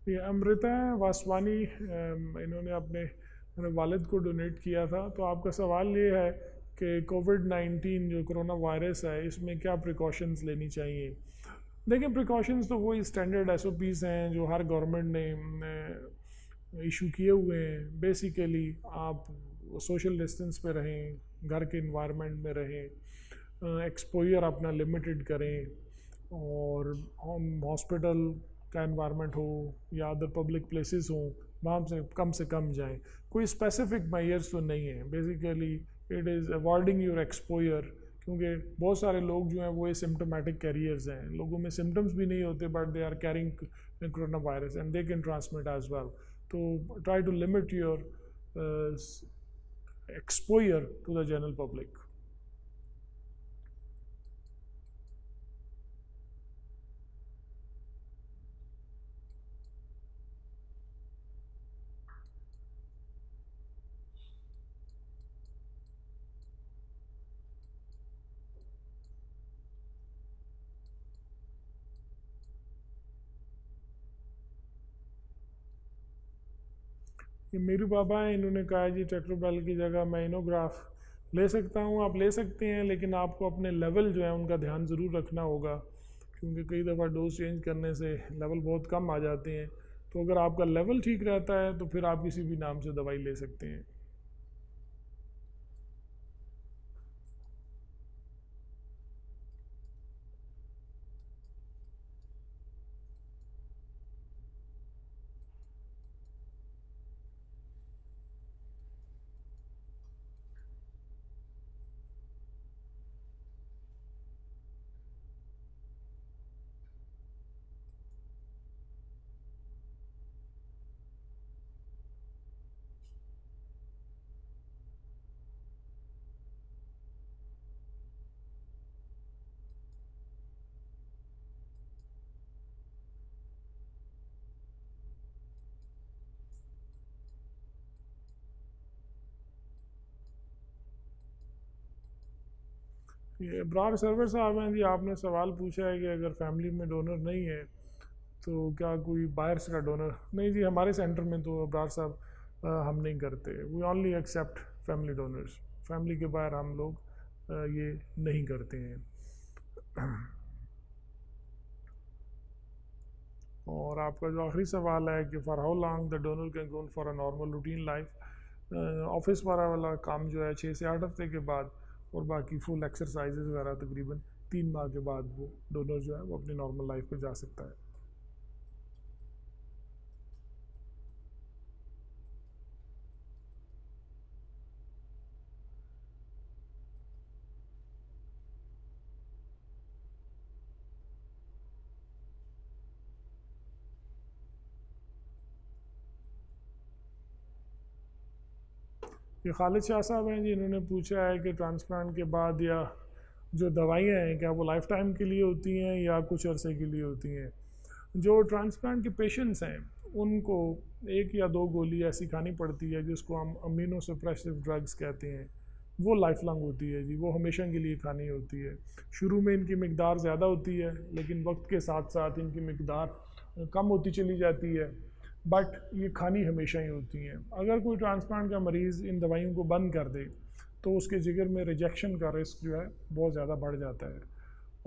ये अमृता वासवानी, इन्होंने अपने वालिद को डोनेट किया था। तो आपका सवाल ये है कि कोविड-19 जो कोरोना वायरस है इसमें क्या प्रिकॉशंस लेनी चाहिए। देखिए प्रिकॉशंस तो वही स्टैंडर्ड SOPs हैं जो हर गवर्नमेंट ने इशू किए हुए हैं। बेसिकली आप सोशल डिस्टेंस पे रहें, घर के इन्वायरमेंट में रहें, एक्सपोजर अपना लिमिटेड करें, और हॉस्पिटल का एनवायरनमेंट हो या अदर पब्लिक प्लेसेस हो वहाँ से कम जाएं। कोई स्पेसिफिक मेजर्स तो नहीं है, basically it is avoiding your exposure, क्योंकि बहुत सारे लोग जो हैं वो सिम्टोमेटिक कैरियर्स हैं, लोगों में सिम्टम्स भी नहीं होते but they are carrying corona virus and they can transmit as well. तो try to limit your exposure to the general public. ये मेरू बाबा हैं, इन्होंने कहा है जी टेट्रोबेल की जगह मैं इनोग्राफ ले सकता हूँ। आप ले सकते हैं, लेकिन आपको अपने लेवल जो है उनका ध्यान ज़रूर रखना होगा, क्योंकि कई दफ़ा डोज चेंज करने से लेवल बहुत कम आ जाते हैं। तो अगर आपका लेवल ठीक रहता है तो फिर आप किसी भी नाम से दवाई ले सकते हैं। ये इब्रार सर्वर साहब हैं जी, आपने सवाल पूछा है कि अगर फैमिली में डोनर नहीं है तो क्या कोई बाहर का डोनर। नहीं जी, हमारे सेंटर में तो इब्रार साहब हम नहीं करते, we only accept family donors. Family के बाहर हम लोग ये नहीं करते हैं। और आपका जो आखिरी सवाल है कि for how long the donor can go for a normal routine life, office वाला काम जो है 6 से 8 हफ्ते के बाद, और बाकी फुल एक्सरसाइजेज वगैरह तकरीबन 3 माह के बाद वो डोनर जो है वो अपनी नॉर्मल लाइफ पे जा सकता है। ये खालिद शाह साहब हैं जी, इन्होंने पूछा है कि ट्रांसप्लांट के बाद या जो दवाइयाँ हैं क्या वो लाइफ टाइम के लिए होती हैं या कुछ अरसे के लिए होती हैं। जो ट्रांसप्लांट के पेशेंट्स हैं उनको 1 या 2 गोली ऐसी खानी पड़ती है जिसको हम अमीनो सप्रेसिव ड्रग्स कहते हैं। वो लाइफ लॉन्ग होती है जी, वो हमेशा के लिए खानी होती है। शुरू में इनकी मिकदार ज़्यादा होती है, लेकिन वक्त के साथ साथ इनकी मिकदार कम होती चली जाती है, बट ये खानी हमेशा ही होती हैं। अगर कोई ट्रांसप्लांट का मरीज़ इन दवाइयों को बंद कर दे तो उसके जिगर में रिजेक्शन का रिस्क जो है बहुत ज़्यादा बढ़ जाता है,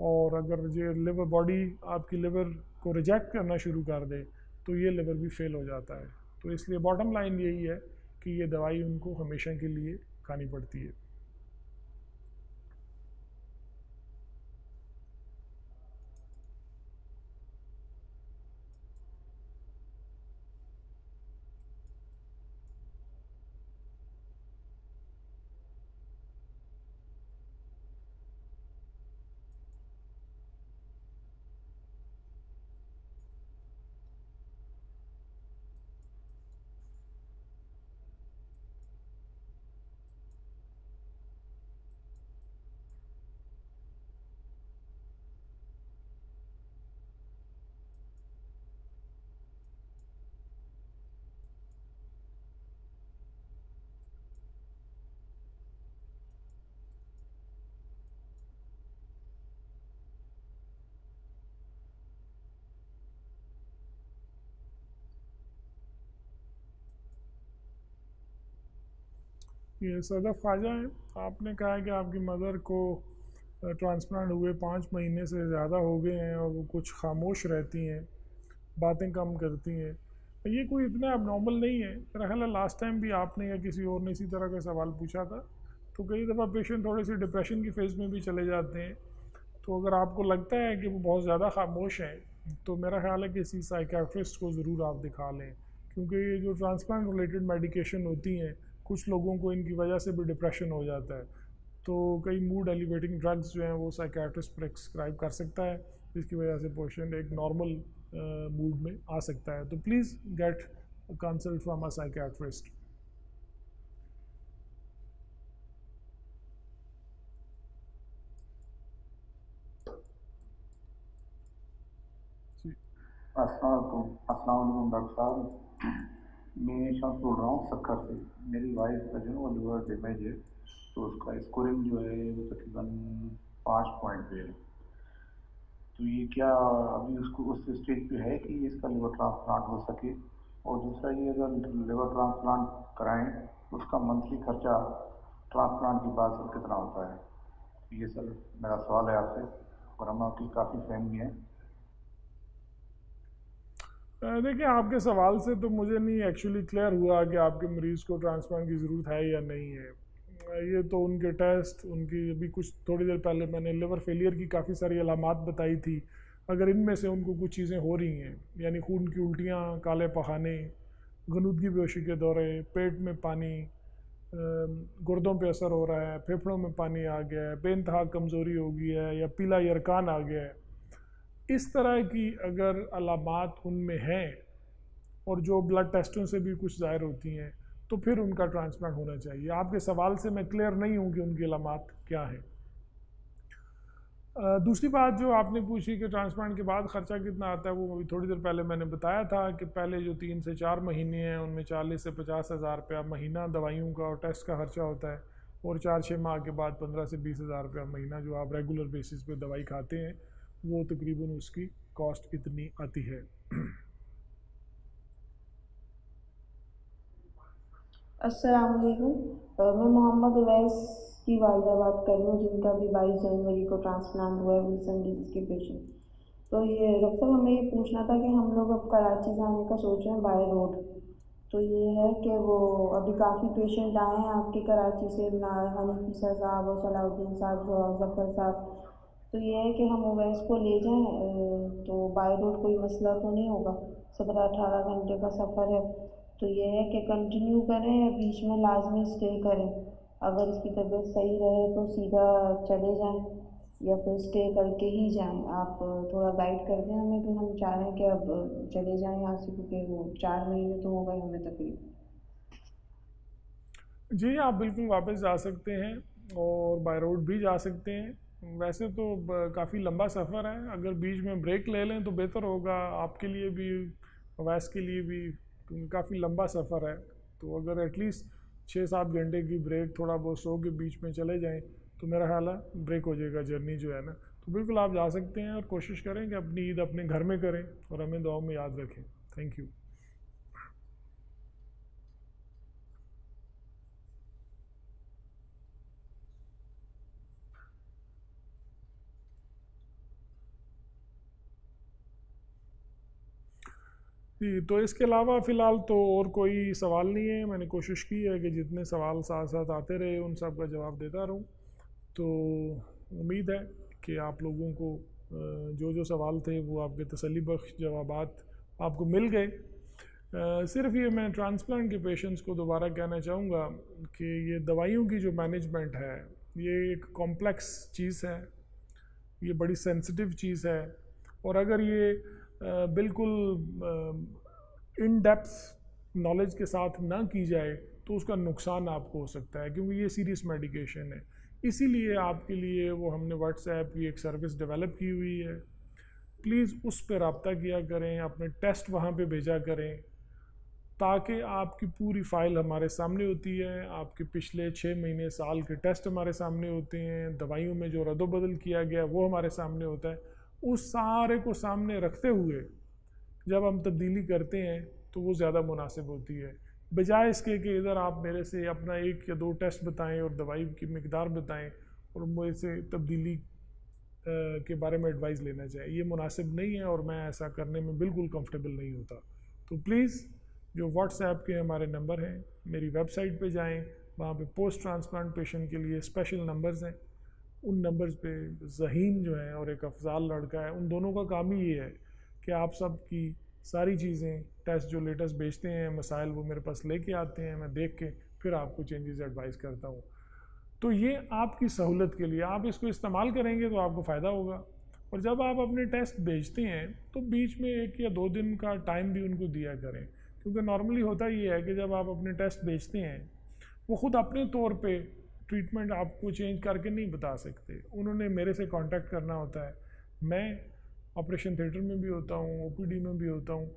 और अगर ये लिवर बॉडी आपकी लिवर को रिजेक्ट करना शुरू कर दे तो ये लिवर भी फेल हो जाता है। तो इसलिए बॉटम लाइन यही है कि ये दवाई उनको हमेशा के लिए खानी पड़ती है। ये सदफ ख्वाजा है, आपने कहा है कि आपकी मदर को ट्रांसप्लांट हुए 5 महीने से ज़्यादा हो गए हैं और वो कुछ खामोश रहती हैं, बातें कम करती हैं। ये कोई इतना अबनॉर्मल नहीं है। मेरा ख्याल है लास्ट टाइम भी आपने या किसी और ने इसी तरह का सवाल पूछा था। तो कई दफ़ा पेशेंट थोड़े से डिप्रेशन की फेज़ में भी चले जाते हैं। तो अगर आपको लगता है कि वो बहुत ज़्यादा खामोश हैं तो मेरा ख्याल है कि किसी साइकियाट्रिस्ट को ज़रूर आप दिखा लें, क्योंकि ये जो ट्रांसप्लांट रिलेटेड मेडिकेशन होती हैं कुछ लोगों को इनकी वजह से भी डिप्रेशन हो जाता है। तो कई मूड एलिवेटिंग ड्रग्स जो हैं वो साइकियाट्रिस्ट प्रेस्क्राइब कर सकता है, जिसकी वजह से पेशेंट एक नॉर्मल मूड में आ सकता है। तो please get consult from a psychiatrist. अस्सलाम वालेकुम डॉक्टर साहब, मैं शम्स बोल रहा हूँ सक्खर से। मेरी वाइफ का जो है वो लिवर डैमेज है, तो उसका स्कोरिंग जो है वो तकरीबन 5 पॉइंट पे है। तो ये क्या अभी उसको उस स्टेज पे है कि इसका लिवर ट्रांसप्लांट हो सके? और दूसरा ये अगर लिवर ट्रांसप्लांट कराएं तो उसका मंथली खर्चा ट्रांसप्लांट के बाद सर कितना होता है? ये सर मेरा सवाल है आपसे, और हम आपकी काफ़ी फैमिली है। देखिए, आपके सवाल से तो मुझे नहीं एक्चुअली क्लियर हुआ कि आपके मरीज़ को ट्रांसप्लांट की ज़रूरत है या नहीं है। ये तो उनके टेस्ट, उनकी अभी कुछ थोड़ी देर पहले मैंने लिवर फेलियर की काफ़ी सारी अलामात बताई थी। अगर इनमें से उनको कुछ चीज़ें हो रही हैं, यानी खून की उल्टियाँ, काले पखाने, गनुदगी बेहोशी के दौरे, पेट में पानी, गुर्दों पे असर हो रहा है, फेफड़ों में पानी आ गया है, बेइंतहा कमज़ोरी हो गई है, या पीला यरकान आ गया है, इस तरह की अगर अलामात उनमें हैं और जो ब्लड टेस्टों से भी कुछ ज़ाहिर होती हैं तो फिर उनका ट्रांसप्लांट होना चाहिए। आपके सवाल से मैं क्लियर नहीं हूँ कि उनकी अलामात क्या है। दूसरी बात जो आपने पूछी कि ट्रांसप्लांट के बाद ख़र्चा कितना आता है, वो अभी थोड़ी देर पहले मैंने बताया था कि पहले जो 3 से 4 महीने हैं उनमें 40 से 50 हज़ार रुपया महीना दवाइयों का और टेस्ट का ख़र्चा होता है, और 4-6 माह के बाद 15 से 20 हज़ार रुपया महीना जो आप रेगुलर बेसिस पे दवाई खाते हैं, वो तकरीबन उसकी कॉस्ट इतनी आती है। अस्सलाम वालेकुम, मैं मोहम्मद उवैस की वालिदा बात कर रही हूँ, जिनका भी 22 जनवरी को ट्रांसप्लांट हुआ है, विल्सन डिजीज़ के पेशेंट। तो ये डॉक्टर साहब, हमें ये पूछना था कि हम लोग अब कराची जाने का सोच रहे हैं बाय रोड। तो ये है कि वो अभी काफ़ी पेशेंट आए हैं आपके कराची से, हनीफी साहब और सलाउद्दीन साहब और जफ़र साहब। तो ये है कि हम उवैस को ले जाएं तो बाय रोड कोई मसला तो नहीं होगा? 17-18 घंटे का सफ़र है। तो ये है कि कंटिन्यू करें या बीच में लाजमी स्टे करें? अगर इसकी तबीयत सही रहे तो सीधा चले जाएं या फिर स्टे करके ही जाएं? आप थोड़ा गाइड कर दें हमें, कि हम चाह रहे हैं कि अब चले जाएं यहाँ से, क्योंकि वो 4 महीने तो हो गए हमें तकरीबन। जी, आप बिल्कुल वापस जा सकते हैं और बाय रोड भी जा सकते हैं। वैसे तो काफ़ी लंबा सफ़र है, अगर बीच में ब्रेक ले लें तो बेहतर होगा आपके लिए भी अवैस के लिए भी क्योंकि काफ़ी लंबा सफ़र है, तो अगर एटलीस्ट 6-7 घंटे की ब्रेक थोड़ा बहुत सो के बीच में चले जाएं तो मेरा ख्याल है ब्रेक हो जाएगा जर्नी जो है ना। तो बिल्कुल आप जा सकते हैं और कोशिश करें कि अपनी ईद अपने घर में करें और हमें दुआओं में याद रखें। Thank you. जी, तो इसके अलावा फ़िलहाल तो और कोई सवाल नहीं है। मैंने कोशिश की है कि जितने सवाल साथ साथ आते रहे उन सब का जवाब देता रहूं। तो उम्मीद है कि आप लोगों को जो जो सवाल थे वो आपके तसल्ली बख्श जवाबात आपको मिल गए। सिर्फ ये मैं ट्रांसप्लांट के पेशेंट्स को दोबारा कहना चाहूँगा कि ये दवाइयों की जो मैनेजमेंट है ये एक कॉम्प्लेक्स चीज़ है, ये बड़ी सेंसिटिव चीज़ है, और अगर ये बिल्कुल इन डेप्थ नॉलेज के साथ ना की जाए तो उसका नुकसान आपको हो सकता है, क्योंकि ये सीरियस मेडिकेशन है। इसीलिए आपके लिए वो हमने व्हाट्सएप की एक सर्विस डेवलप की हुई है। प्लीज़ उस पर रब्ता किया करें, अपने टेस्ट वहाँ पे भेजा करें, ताकि आपकी पूरी फ़ाइल हमारे सामने होती है, आपके पिछले 6 महीने साल के टेस्ट हमारे सामने होते हैं, दवाइयों में जो रद्दोबदल किया गया वो हमारे सामने होता है। उस सारे को सामने रखते हुए जब हम तब्दीली करते हैं तो वो ज़्यादा मुनासिब होती है, बजाय इसके कि इधर आप मेरे से अपना 1 या 2 टेस्ट बताएं और दवाई की मिकदार बताएं और मुझे से तब्दीली के बारे में एडवाइस लेना चाहिए। ये मुनासिब नहीं है और मैं ऐसा करने में बिल्कुल कंफर्टेबल नहीं होता। तो प्लीज़ जो व्हाट्सएप के हमारे नंबर हैं, मेरी वेबसाइट पे जाएं, वहाँ पे पोस्ट ट्रांसप्लांट पेशेंट के लिए स्पेशल नंबर्स हैं। उन नंबर्स पे ज़हीन जो है और एक अफजाल लड़का है, उन दोनों का काम ही ये है कि आप सब की सारी चीज़ें, टेस्ट जो लेटेस्ट बेचते हैं, मसाइल, वो मेरे पास लेके आते हैं, मैं देख के फिर आपको चेंजेस एडवाइस करता हूँ। तो ये आपकी सहूलत के लिए, आप इसको इस्तेमाल करेंगे तो आपको फ़ायदा होगा। और जब आप अपने टेस्ट बेचते हैं तो बीच में 1 या 2 दिन का टाइम भी उनको दिया करें, क्योंकि नॉर्मली होता ये है कि जब आप अपने टेस्ट बेचते हैं वो ख़ुद अपने तौर पे ट्रीटमेंट आपको चेंज करके नहीं बता सकते, उन्होंने मेरे से कांटेक्ट करना होता है। मैं ऑपरेशन थिएटर में भी होता हूँ, ओपीडी में भी होता हूँ,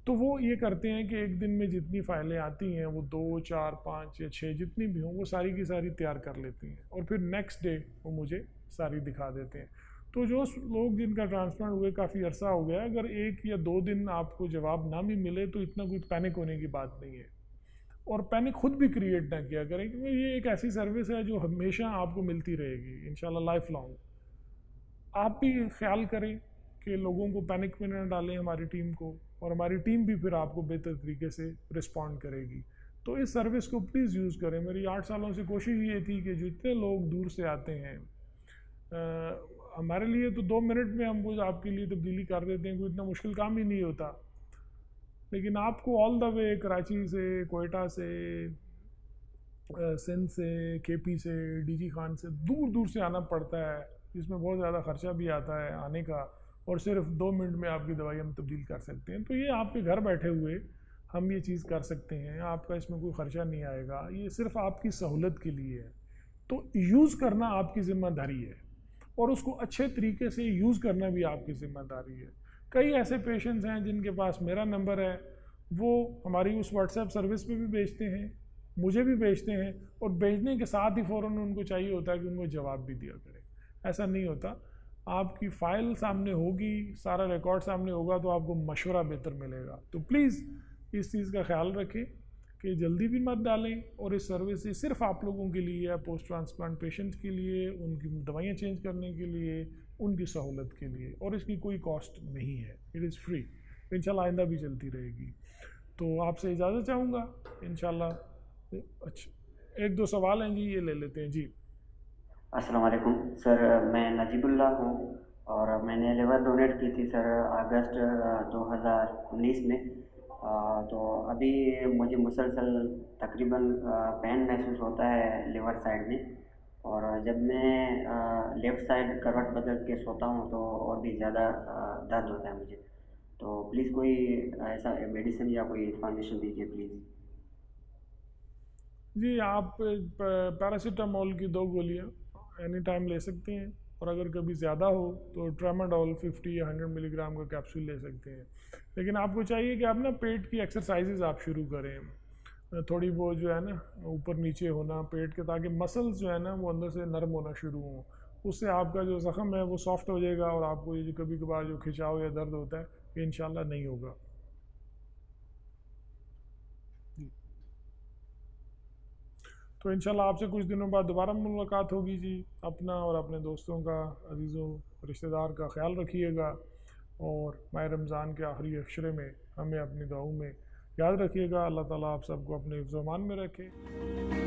तो वो ये करते हैं कि एक दिन में जितनी फ़ाइलें आती हैं वो 2, 4, 5 या 6 जितनी भी हों वो सारी की सारी तैयार कर लेती हैं और फिर नेक्स्ट डे वो मुझे सारी दिखा देते हैं। तो जो लोग जिनका ट्रांसप्लांट हुए काफ़ी अरसा हो गया, अगर 1 या 2 दिन आपको जवाब ना भी मिले तो इतना कुछ पैनिक होने की बात नहीं है, और पैनिक खुद भी क्रिएट ना किया करें, क्योंकि ये एक ऐसी सर्विस है जो हमेशा आपको मिलती रहेगी इंशाल्लाह लाइफ लॉन्ग। आप भी ख्याल करें कि लोगों को पैनिक में न डालें, हमारी टीम को, और हमारी टीम भी फिर आपको बेहतर तरीके से रिस्पॉन्ड करेगी। तो इस सर्विस को प्लीज़ यूज़ करें। मेरी 8 सालों से कोशिश ये थी कि जितने लोग दूर से आते हैं, हमारे लिए तो 2 मिनट में हम कुछ आपके लिए तब्दीली कर देते हैं, कोई इतना मुश्किल काम ही नहीं होता, लेकिन आपको ऑल द वे कराची से, कोयटा से, सिंध से, केपी से, डीजी खान से दूर दूर से आना पड़ता है, जिसमें बहुत ज़्यादा ख़र्चा भी आता है आने का, और सिर्फ 2 मिनट में आपकी दवाई हम तब्दील कर सकते हैं। तो ये आपके घर बैठे हुए हम ये चीज़ कर सकते हैं, आपका इसमें कोई ख़र्चा नहीं आएगा, ये सिर्फ आपकी सहूलत के लिए है। तो यूज़ करना आपकी ज़िम्मेदारी है और उसको अच्छे तरीके से यूज़ करना भी आपकी ज़िम्मेदारी है। कई ऐसे पेशेंट्स हैं जिनके पास मेरा नंबर है, वो हमारी उस व्हाट्सएप सर्विस पे भी भेजते हैं, मुझे भी भेजते हैं, और भेजने के साथ ही फ़ौरन उनको चाहिए होता है कि उनको जवाब भी दिया करें। ऐसा नहीं होता, आपकी फ़ाइल सामने होगी, सारा रिकॉर्ड सामने होगा, तो आपको मशवरा बेहतर मिलेगा। तो प्लीज़ इस चीज़ का ख्याल रखें कि जल्दी भी मत डालें, और इस सर्विस से सिर्फ आप लोगों के लिए है, पोस्ट ट्रांसप्लांट पेशेंट्स के लिए, उनकी दवाइयाँ चेंज करने के लिए, उनकी सहूलत के लिए, और इसकी कोई कॉस्ट नहीं है, इट इज़ फ्री। इंशाल्लाह आइंदा भी चलती रहेगी। तो आपसे इजाज़त चाहूँगा इंशाल्लाह। अच्छा 1-2 सवाल हैं जी, ये ले लेते हैं जी। अस्सलाम वालेकुम सर, मैं नजीबुल्ला हूँ और मैंने लिवर डोनेट की थी सर अगस्त 2019 में। तो अभी मुझे मुसलसल तकरीबन पेन महसूस होता है लिवर साइड में, और जब मैं लेफ़्ट साइड करवट बदल के सोता हूँ तो और भी ज़्यादा दर्द होता है मुझे। तो प्लीज़ कोई ऐसा मेडिसिन या कोई इन्फॉर्मेशन दीजिए प्लीज़। जी, आप पैरासीटामोल की 2 गोलियाँ एनी टाइम ले सकते हैं, और अगर कभी ज़्यादा हो तो ट्रामाडोल 50 या 100 मिलीग्राम का कैप्सूल ले सकते हैं। लेकिन आपको चाहिए कि आप ना पेट की एक्सरसाइजेज आप शुरू करें, थोड़ी बहुत जो है ना ऊपर नीचे होना पेट के, ताकि मसल्स जो है ना वो अंदर से नरम होना शुरू हों। उससे आपका जो ज़ख़म है वो सॉफ्ट हो जाएगा और आपको ये जो कभी कभार जो खिंचाव या दर्द होता है ये इंशाल्लाह नहीं होगा। तो इंशाल्लाह आपसे कुछ दिनों बाद दोबारा मुलाकात होगी जी। अपना और अपने दोस्तों का, अजीज़ों रिश्तेदार का ख्याल रखिएगा और माह रमज़ान के आखिरी अशरे में हमें अपनी दुआओं में याद रखिएगा। अल्लाह ताला आप सबको अपने हिफ्ज़-ओ-अमान में रखे।